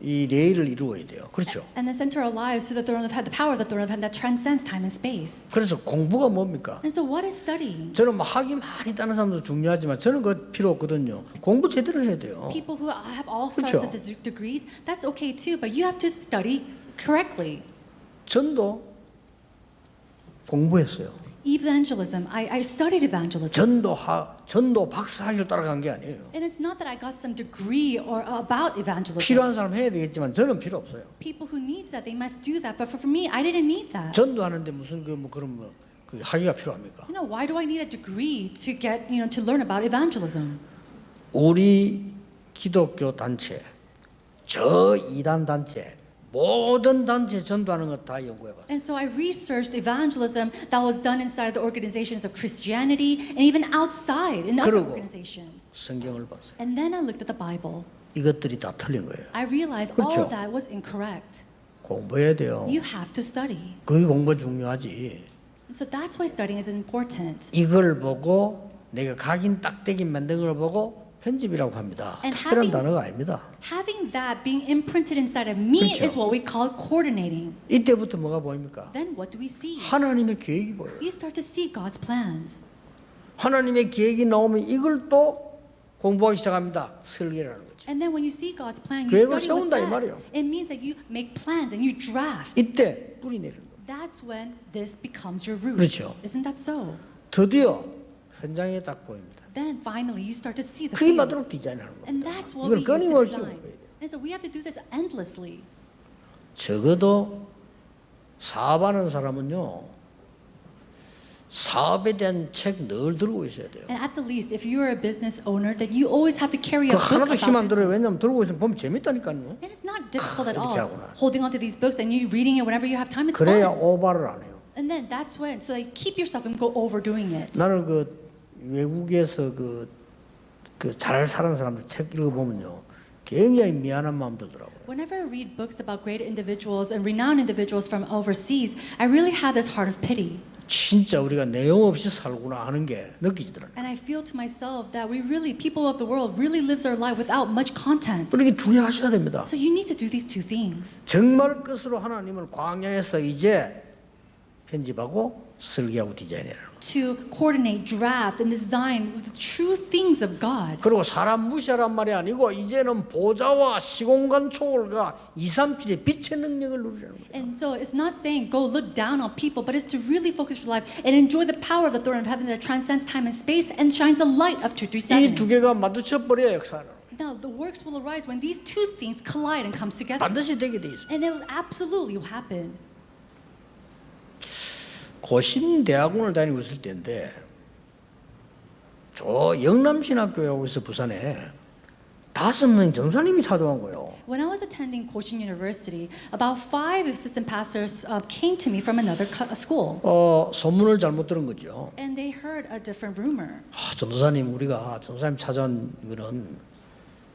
이 레일을 이루어야 돼요. 그렇죠? And then center our lives to the throne of heaven, the power of the throne of heaven that transcends time and space. 그래서 공부가 뭡니까? And so what is studying? 저는 뭐 학위 많이 따는 사람도 중요하지만 저는 그거 필요 없거든요. 공부 제대로 해야 돼요. People who have all 그렇죠. sorts of degrees, that's okay too, but you have to study correctly. 전도 공부했어요. Evangelism, I studied evangelism. 전도 박사학위를 따라간 게 아니에요. And it's not that I got some degree or about evangelism. 필요한 사람 해야 되겠지만 저는 필요 없어요. People who need that, they must do that. But for me, I didn't need that. 전도하는데 무슨 그 학위가 필요합니까? You know, why do I need a degree to get, to learn about evangelism? 우리 기독교 단체, 저 이단 단체 모든 단체 전도하는 것 다 연구해봤어요. And so I researched evangelism that was done inside the organizations of Christianity and even outside in other 그리고 organizations. 성경을 봤어요. And then I looked at the Bible. 이것들이 다 틀린 거예요. I realized all 그렇죠. of that was incorrect. 공부해야 돼요. You have to study. 그게 공부가 중요하지. And so that's why studying is important. 이걸 보고 내가 각인 딱대기 만든 걸 보고 편집이라고 합니다. And 특별한 having- 단어가 아닙니다. Having that being imprinted inside of me 그렇죠. is what we call coordinating. 이때부터 뭐가 보입니까? Then what do we see? 하나님의 계획이 보여요. You start to see God's plans. 하나님의 계획이 나오면 이걸 또 공부하기 시작합니다. 설계라는 거죠. And then when you see God's plan, you 계획을 study with 세운다 이 that. 말이에요. It means that you make plans and you draft. 이때 뿌리 내리는 거예요. That's when this becomes your roots. 그렇죠. Isn't that so? 드디어 현장에 딱 보입니다. Then finally you start to see the 그에 field. 맞도록 디자인하는 And 겁니다. that's what 이걸 we use to 끊임없이 design. 공부해야 돼요. And so we have to do this endlessly. 적어도 사업하는 사람은요, 사업에 대한 책 늘 들고 있어야 돼요. And at the least, if you're a business owner, then you always have to carry 그 a book 하나도 힘 안 about 들어요. 왜냐면 들고 있으면 보면 재밌다니까요. And it's not difficult at 이렇게 all. 하구나. Holding on to these books and you reading it whenever you have time, it's 그래야 fun. 오바를 안 해요. And then that's when, so like keep yourself and go overdoing it. 나는 그 외국에서 잘 사는 사람들 책 읽어보면요, 굉장히 미안한 마음 들더라고요. Whenever I read books about great individuals and renowned individuals from overseas, I really have this heart of pity. 진짜 우리가 내용 없이 살구나 하는 게 느껴지더라고요. And I feel to myself that we really, people of the world, really lives our life without much content. 그렇게 두 개 하셔야 됩니다. So you need to do these two things. 정말 끝으로 하나님을 광야에서 이제 편집하고 설계하고 디자인해라는 거예요. To coordinate, draft, and design with the true things of God. 그리고 사람 무시하란 말이 아니고 이제는 보좌와 시공간 초월과 2, 3필의 빛의 능력을 누리라는 거예요. And so it's not saying go look down on people, but it's to really focus your life and enjoy the power of the throne of heaven that transcends time and space and shines the light of 이 237. 두 개가 마주쳐버려야 역사는 Now the works will arise when these two things collide and comes together. 반드시 되게 돼 있습니다. And it will absolutely happen. 고신대학원을 다니고 있을 때인데 저 영남신학교라고 해서 부산에 5명 전사님이 찾아온 거예요. When I was attending Koshin University, about 5 assistant pastors came to me from another school. 소문을 잘못 들은 거죠. And they heard a different rumor. 전도사님 우리가 전도사님 찾아온 거는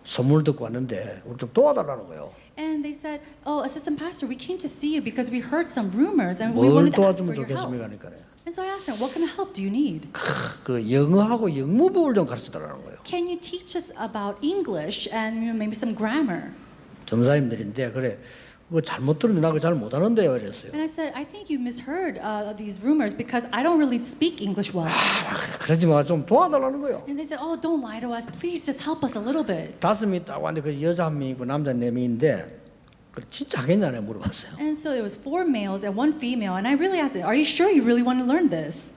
소문을 듣고 왔는데 우리 좀 도와달라는 거예요. And they said, "Oh, assistant pastor, we came to see you because we heard some rumors and we 뭘 wanted to ask 도와주면 for your help." 좋겠습니까? 그러니까 And so I asked them, "What kind of help do you need? 그 영어하고 영문법을 좀 가르쳐달라는 거예요. Can you teach us about English and maybe some grammar?" 전도사님들인데 그래 뭐 잘못 들으면 나 그거 잘 못하는데요 이랬어요. And I said, "I think you misheard these rumors because I don't really speak English well." 그러지 마 좀 도와달라는 거예요. And they said, "Oh, don't lie to us. Please just help us a little bit." 5명이 딱 왔는데 그 여자 1명이 있고 남자 4명인데 그래 진짜 하겠냐고 물어봤어요. And so it was 4 males and 1 female, and I really asked them, "Are you sure you really want to learn this?"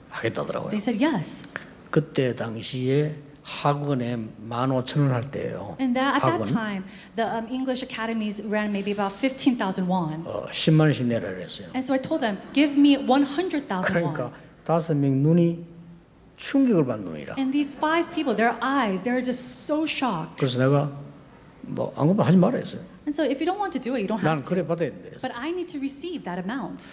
하겠다더라고요. They said yes. 그때 당시에 학원에 15,000원 할 때예요. And at that 학원 time, the English academies ran maybe about 15,000 won. 10만 원씩 내라 그랬어요. And so I told them, give me 100,000 그러니까 won. 5명 눈이 충격을 받는 눈이라. And these 5 people, their eyes, they're just so shocked. 그래서 내가 뭐 아무것도 하지 말아 했어요. And so if you don't want to do it, you don't 난 have 그래 to. 받아야 된다 그랬어요. But I need to receive that amount.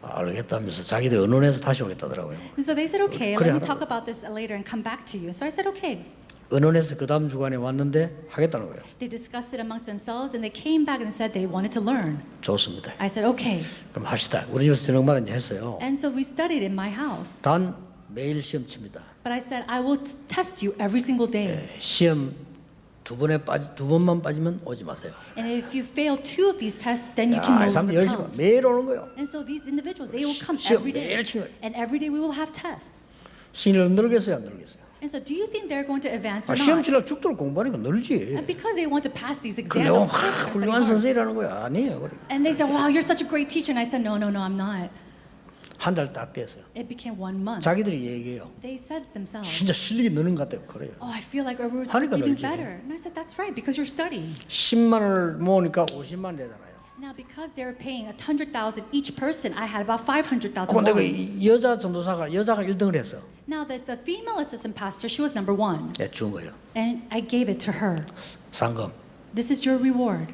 알겠다면서 자기들 언론에서 다시 오겠다더라고요. And so they said, okay, 그래, let me 하라고. talk about this later and come back to you. So I said, okay. 언론에서 그 다음 주간에 왔는데 하겠다는 거예요. They discussed it amongst themselves and they came back and said they wanted to learn. 좋습니다. I said, okay. 그럼 합시다. 우리 집에서 저녁마다 이제 했어요. And so we studied in my house. 단 매일 시험 칩니다. But I said, I will test you every single day. 시험 두 번만 빠지면 오지 마세요. And if you fail 2 of these tests, then you can no 사람들 longer 열심히 come. 매일 오는 거예요. And so these individuals, they will come 시험 every day. 매일 치는 거예요. And every day we will have tests. 신을 늘겠어요, 안 늘겠어요? And so do you think they're going to advance or 시험 not? 치려고 죽도록 공부하니까 늘지. And because they want to pass these 그 exams, 내가 of course they're 훌륭한 studying hard. 선생이라는 거야. 아니에요. 그래. And they said, wow, you're such a great teacher. And I said, no, I'm not. 한 달 딱 됐어요. It became 1 month. 자기들이 얘기해요. They said themselves, 진짜 실력이 느는 것 같아요. 그래요. oh, I feel like we're 하니까 getting 늘지. better. And I said, that's right, because you're studying. 10만 원을 모으니까 50만 원 되잖아요. Now, because they're paying 100,000 each person, I had about 500,000 그런데 그 won. 여자 전도사가 여자가 1등을 했어. Now, the female assistant pastor, she was number 1. 내가 준 거예요. And I gave it to her. 상금. This is your reward.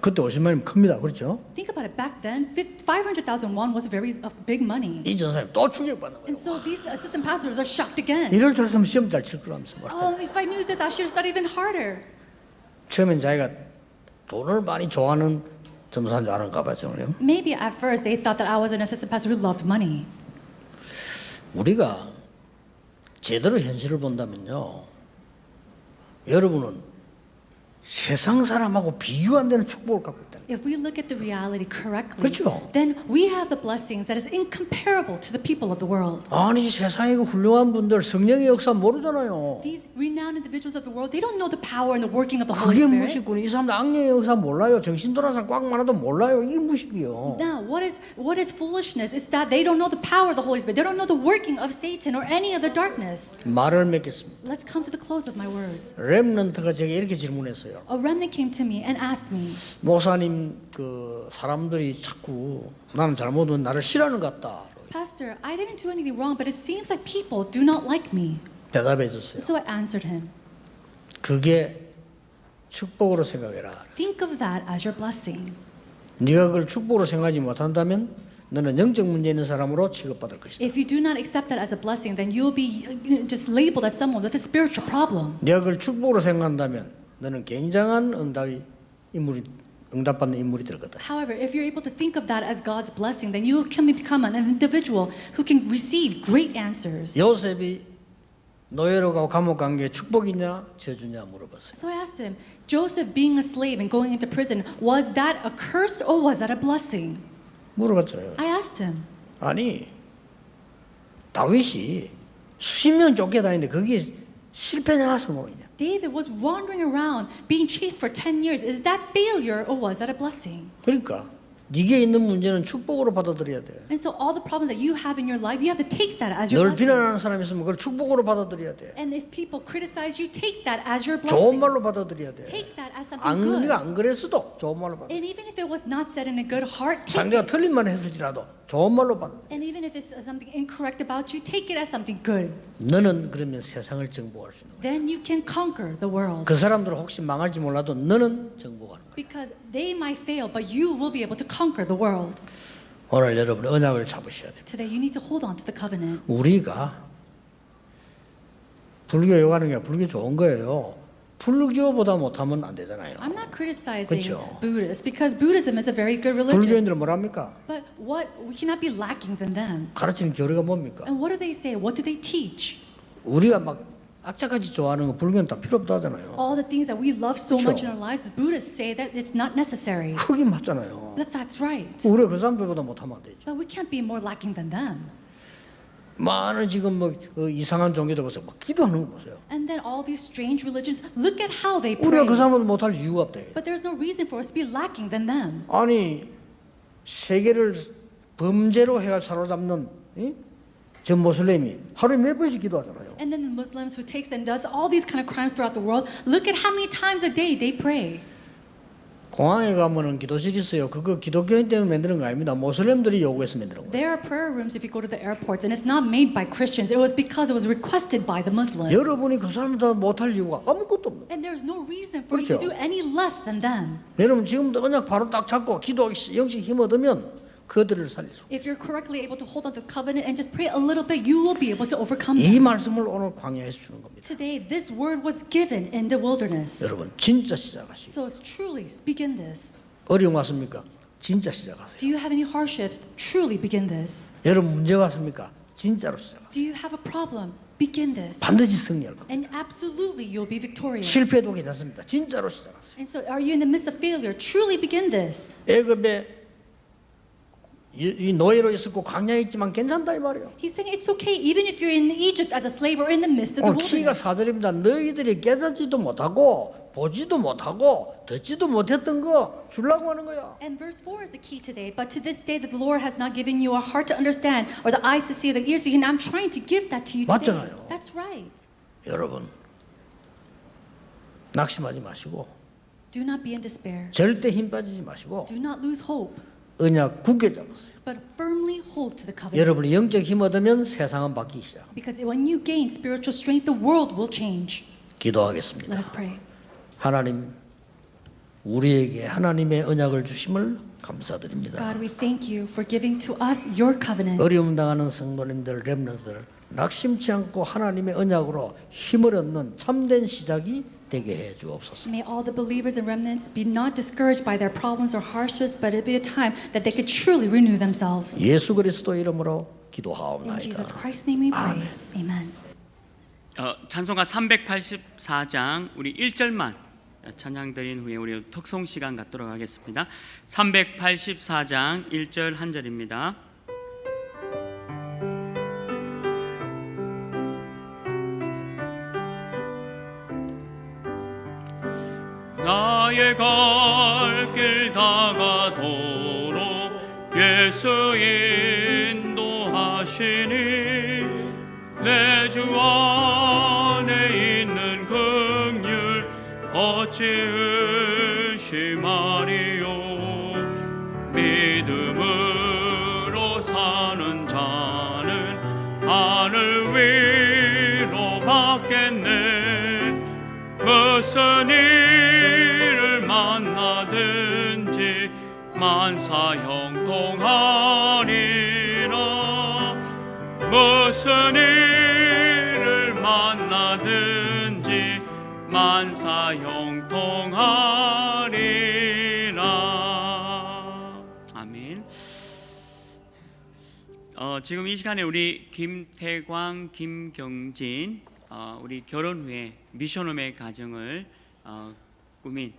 그때 50만이면 큽니다. 그렇죠? Think about it. Back then, 500,000 won was very big money. 이 전사님 또 충격받는 거예요. And so these assistant pastors are shocked again. 이럴 줄 알았으면 시험 잘 칠 거라면서 말이에요. Oh, if I knew this, I should have studied even harder. 처음엔 자기가 돈을 많이 좋아하는 전도사인 줄 아는가 봐요. Maybe at first they thought that I was an assistant pastor who loved money. 우리가 제대로 현실을 본다면요, 여러분은 세상 사람하고 비교 안 되는 축복을 갖고 있다는 거예요. If we look at the reality correctly, 그렇죠. then we have the blessings that is incomparable to the people of the world. 아니 세상에 그 훌륭한 분들 성령의 역사 모르잖아요. These renowned individuals of the world, they don't know the power and the working of the Holy 그게 Spirit. 무식군이. 이 사람들 악령의 역사 몰라요. 정신 돌아서 꽉 많아도 몰라요. 이게 무식이요. Now, what is foolishness? Is that they don't know the power of the Holy Spirit. They don't know the working of Satan or any of the darkness. 말을 맺겠습니다. Let's come to the close of my words. 렘넌트가 제게 이렇게 질문했어요. A remnant came to me and asked me, 목사님 그 사람들이 자꾸 나는 잘못하면 나를 싫어하는 것 같다. Pastor, I didn't do anything wrong, but it seems like people do not like me. 대답해 줬어요. So I answered him, 그게 축복으로 생각해라. think of that as your blessing. 네가 그걸 축복으로 생각하지 못한다면 너는 영적 문제 있는 사람으로 취급받을 것이다. If you do not accept that as a blessing, then you'll be just labeled as someone with a spiritual problem. 네가 그걸 축복으로 생각한다면 너는 굉장한 응답받는 인물이 될 거다. However, if you're able to think of that as God's blessing, then you can become an individual who can receive great answers. 요셉이 노예로 가고 감옥 간 게 축복이냐 저주냐 물어봤어요. So I asked him, Joseph being a slave and going into prison, was that a curse or was that a blessing? 물어봤잖아요. I asked him. 아니 다윗이 수십 년 쫓겨다니는데 그게 실패냐 성공이냐? David was wandering around, being chased for 10 years. Is that failure or was that a blessing? 그러니까 네게 있는 문제는 축복으로 받아들여야 돼. And so all the problems that you have in your life, you have to take that as your 널 blessing. 비난하는 사람이 있으면 그걸 축복으로 받아들여야 돼. And if people criticize you, take that as your 좋은 blessing. 말로 받아들여야 돼. Take that as something 안 good. 네가 안 그랬어도 좋은 말로 받아. And even if it was not said in a good heart, take 상대가 it. 틀린 말을 했을지라도 좋은 말로 받아. And even if it's something incorrect about you, take it as something good. 너는 그러면 세상을 정복할 수 있는 거야. Then you can conquer the world. 그 사람들은 혹시 망할지 몰라도 너는 정복하는 거야. Because they might fail, but you will be able to conquer the world. 오늘 여러분 언약을 잡으셔야 돼요. Today, you need to hold on to the covenant. 우리가 불교 요구하는 게 불교 좋은 거예요. 불교보다 못하면 안 되잖아요. I'm not criticizing 그렇죠. Buddhists because Buddhism is a very good religion. 불교인들은 뭐랍니까? But we cannot be lacking than them. 가르치는 교리가 뭡니까? And what do they say? What do they teach? 우리가 막 악착같이 좋아하는 거 불교는 다 필요 없다 하잖아요. All the things that we love so 그렇죠. much in our lives, the Buddhists say that it's not necessary. 그게 맞잖아요. But that's right. 우리가 그 사람들보다 못하면 안 되죠. But we can't be more lacking than them. 많은 지금 뭐 이상한 종교들 보세요. 막 기도하는 거 보세요. And then all these strange religions, look at how they 우리가 pray. 그 사람보다 못할 이유가 없대. But there's no reason for us to be lacking than them. 아니 세계를 범죄로 해가 사로잡는 저 모슬렘이 하루에 몇 번씩 기도하잖아요. And then the Muslims who takes and does all these kind of crimes throughout the world, look at how many times a day they pray. 공항에 가면은 기도실이 있어요. 그거 기독교인 때문에 만드는 거 아닙니다. 모슬렘들이 요구해서 만드는 거예요. There are prayer rooms if you go to the airports, and it's not made by Christians. It was because it was requested by the Muslims. 여러분이 그 사람보다 못할 이유가 아무것도 없는 거예요. And there's no reason for you 그렇죠. to do any less than them. 여러분 지금도 그냥 바로 딱 잡고 기도하기 영식 힘 얻으면 그들을 살릴 수. If you're correctly able to hold on to the covenant and just pray a little bit, you will be able to overcome 이 them. 말씀을 오늘 광야에서 주는 겁니다. Today, this word was given in the wilderness. 여러분 진짜 시작하시고 So it's truly begin this. 어려움 왔습니까? 진짜 시작하세요. Do you have any hardships? Truly begin this. 여러분 문제 왔습니까? 진짜로 시작하세요. Do you have a problem? Begin this. 반드시 승리할 겁니다. And absolutely you'll be victorious. 실패도 괜찮습니다. 진짜로 시작하세요. And so are you in the midst of failure? Truly begin this. 애굽에 이 노예로 있었고 광야에 있지만 괜찮다 이 말이에요. He's saying it's okay even if you're in Egypt as a slave or in the midst of the 오늘 키가 wilderness. 4절입니다. 너희들이 깨닫지도 못하고 보지도 못하고 듣지도 못했던 거 주려고 하는 거야. And verse 4 is the key today. But to this day that the Lord has not given you a heart to understand or the eyes to see, the ears to hear. And I'm trying to give that to you today. 맞잖아요. That's right. 여러분 낙심하지 마시고 Do not be in despair. 절대 힘 빠지지 마시고 Do not lose hope, 언약 굳게 잡으세요. but firmly hold to the covenant. 여러분이 영적 힘 얻으면 세상은 바뀌기 시작. Because when you gain spiritual strength, the world will change. 기도하겠습니다. Let us pray. 하나님 우리에게 하나님의 언약을 주심을 감사드립니다. God, we thank you for giving to us your covenant. 어려움 당하는 성도님들, 렘너들 낙심치 않고 하나님의 언약으로 힘을 얻는 참된 시작이 되게 해 주옵소서. May all the believers and remnants be not discouraged by their problems or hardships, but it be a time that they could truly renew themselves. 예수 그리스도 이름으로 In 기도하옵나이다. Jesus Christ's name we pray. Amen. 찬송가 384장 우리 1절만 찬양 드린 후에 우리 톡송 시간 갖도록 하겠습니다. 384장 1절 한 절입니다. 나의 갈 길 다가도록 예수 인도하시니 내 주 안에 있는 긍휼 어찌 의심하리요. 믿음으로 사는 자는 하늘 위로 받겠네. 무슨 일을 만나든지 만사 형통하리라. 무슨 일을 만나든지 만사 형통하리라. 아멘. 지금 이 시간에 우리 김태광, 김경진 우리 결혼 후에 미션홈의 가정을 꾸민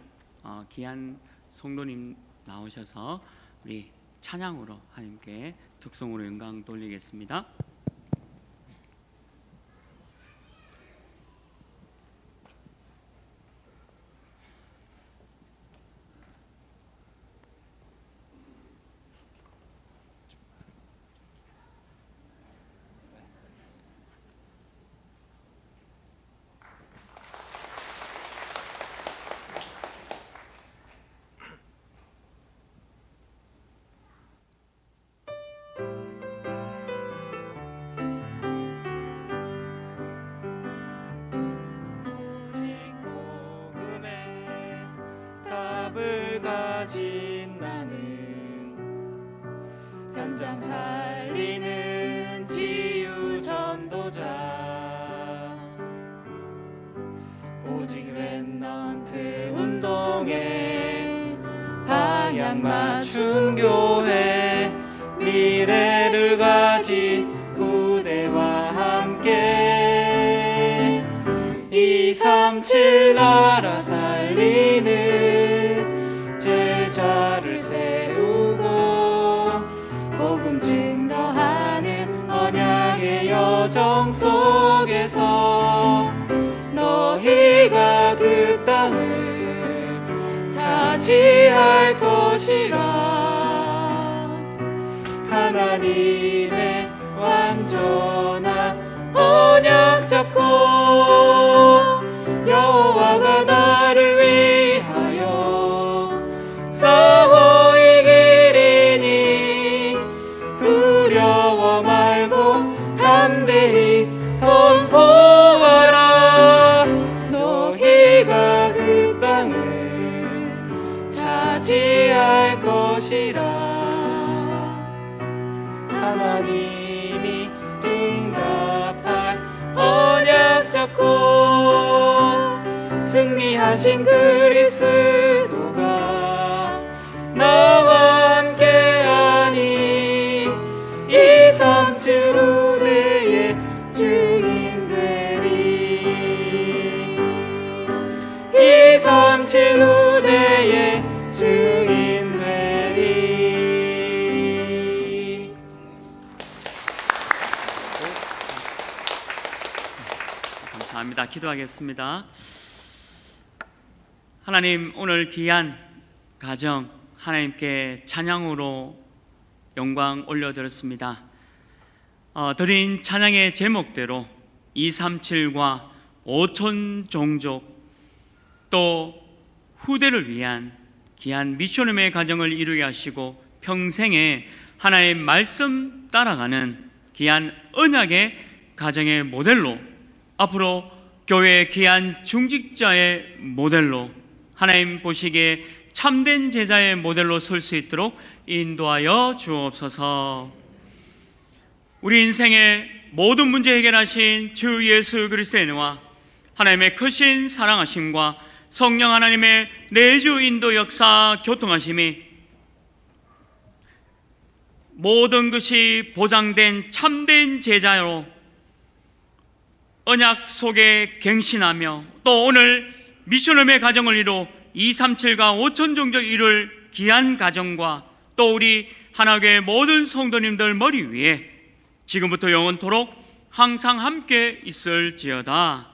귀한 성도님 나오셔서 우리 찬양으로 하나님께 특성으로 영광 돌리겠습니다. 답을 가진 나는 현장 살리는 치유 전도자 오직 랩넌트 운동에 방향 맞춘 교회 미래를 가진 후대와 함께 237 나라 살리는 제자를 세우고 복음 증거하는 언약의 여정 속에서 너희가 그 땅을 차지할 것이라. 하나님의 완전한 언약 잡고 여호와가 나를 위하여 싸워 이기리니 두려워 말고 담대히 선포하라. 너희가 그 땅을 차지할 것이라. 하나님이 응답할 언약 잡고 승리하신 그리스도가 나와 함께하니 237 후대의 증인 되리. 237 후대의 증인 되리. 감사합니다. 기도하겠습니다. 하나님, 오늘 귀한 가정 하나님께 찬양으로 영광 올려드렸습니다. 드린 찬양의 제목대로 237과 5천 종족 또 후대를 위한 귀한 미션홈의 가정을 이루게 하시고 평생에 하나의 말씀 따라가는 귀한 언약의 가정의 모델로 앞으로 교회의 귀한 중직자의 모델로 하나님 보시기에 참된 제자의 모델로 설 수 있도록 인도하여 주옵소서. 우리 인생의 모든 문제 해결하신 주 예수 그리스도의 은혜와 하나님의 크신 사랑하심과 성령 하나님의 내주 인도 역사 교통하심이 모든 것이 보장된 참된 제자로 언약 속에 갱신하며 또 오늘 미션홈의 가정을 이루 237과 5천 종족 이룰 귀한 가정과 또 우리 하나교회 모든 성도님들 머리 위에 지금부터 영원토록 항상 함께 있을지어다.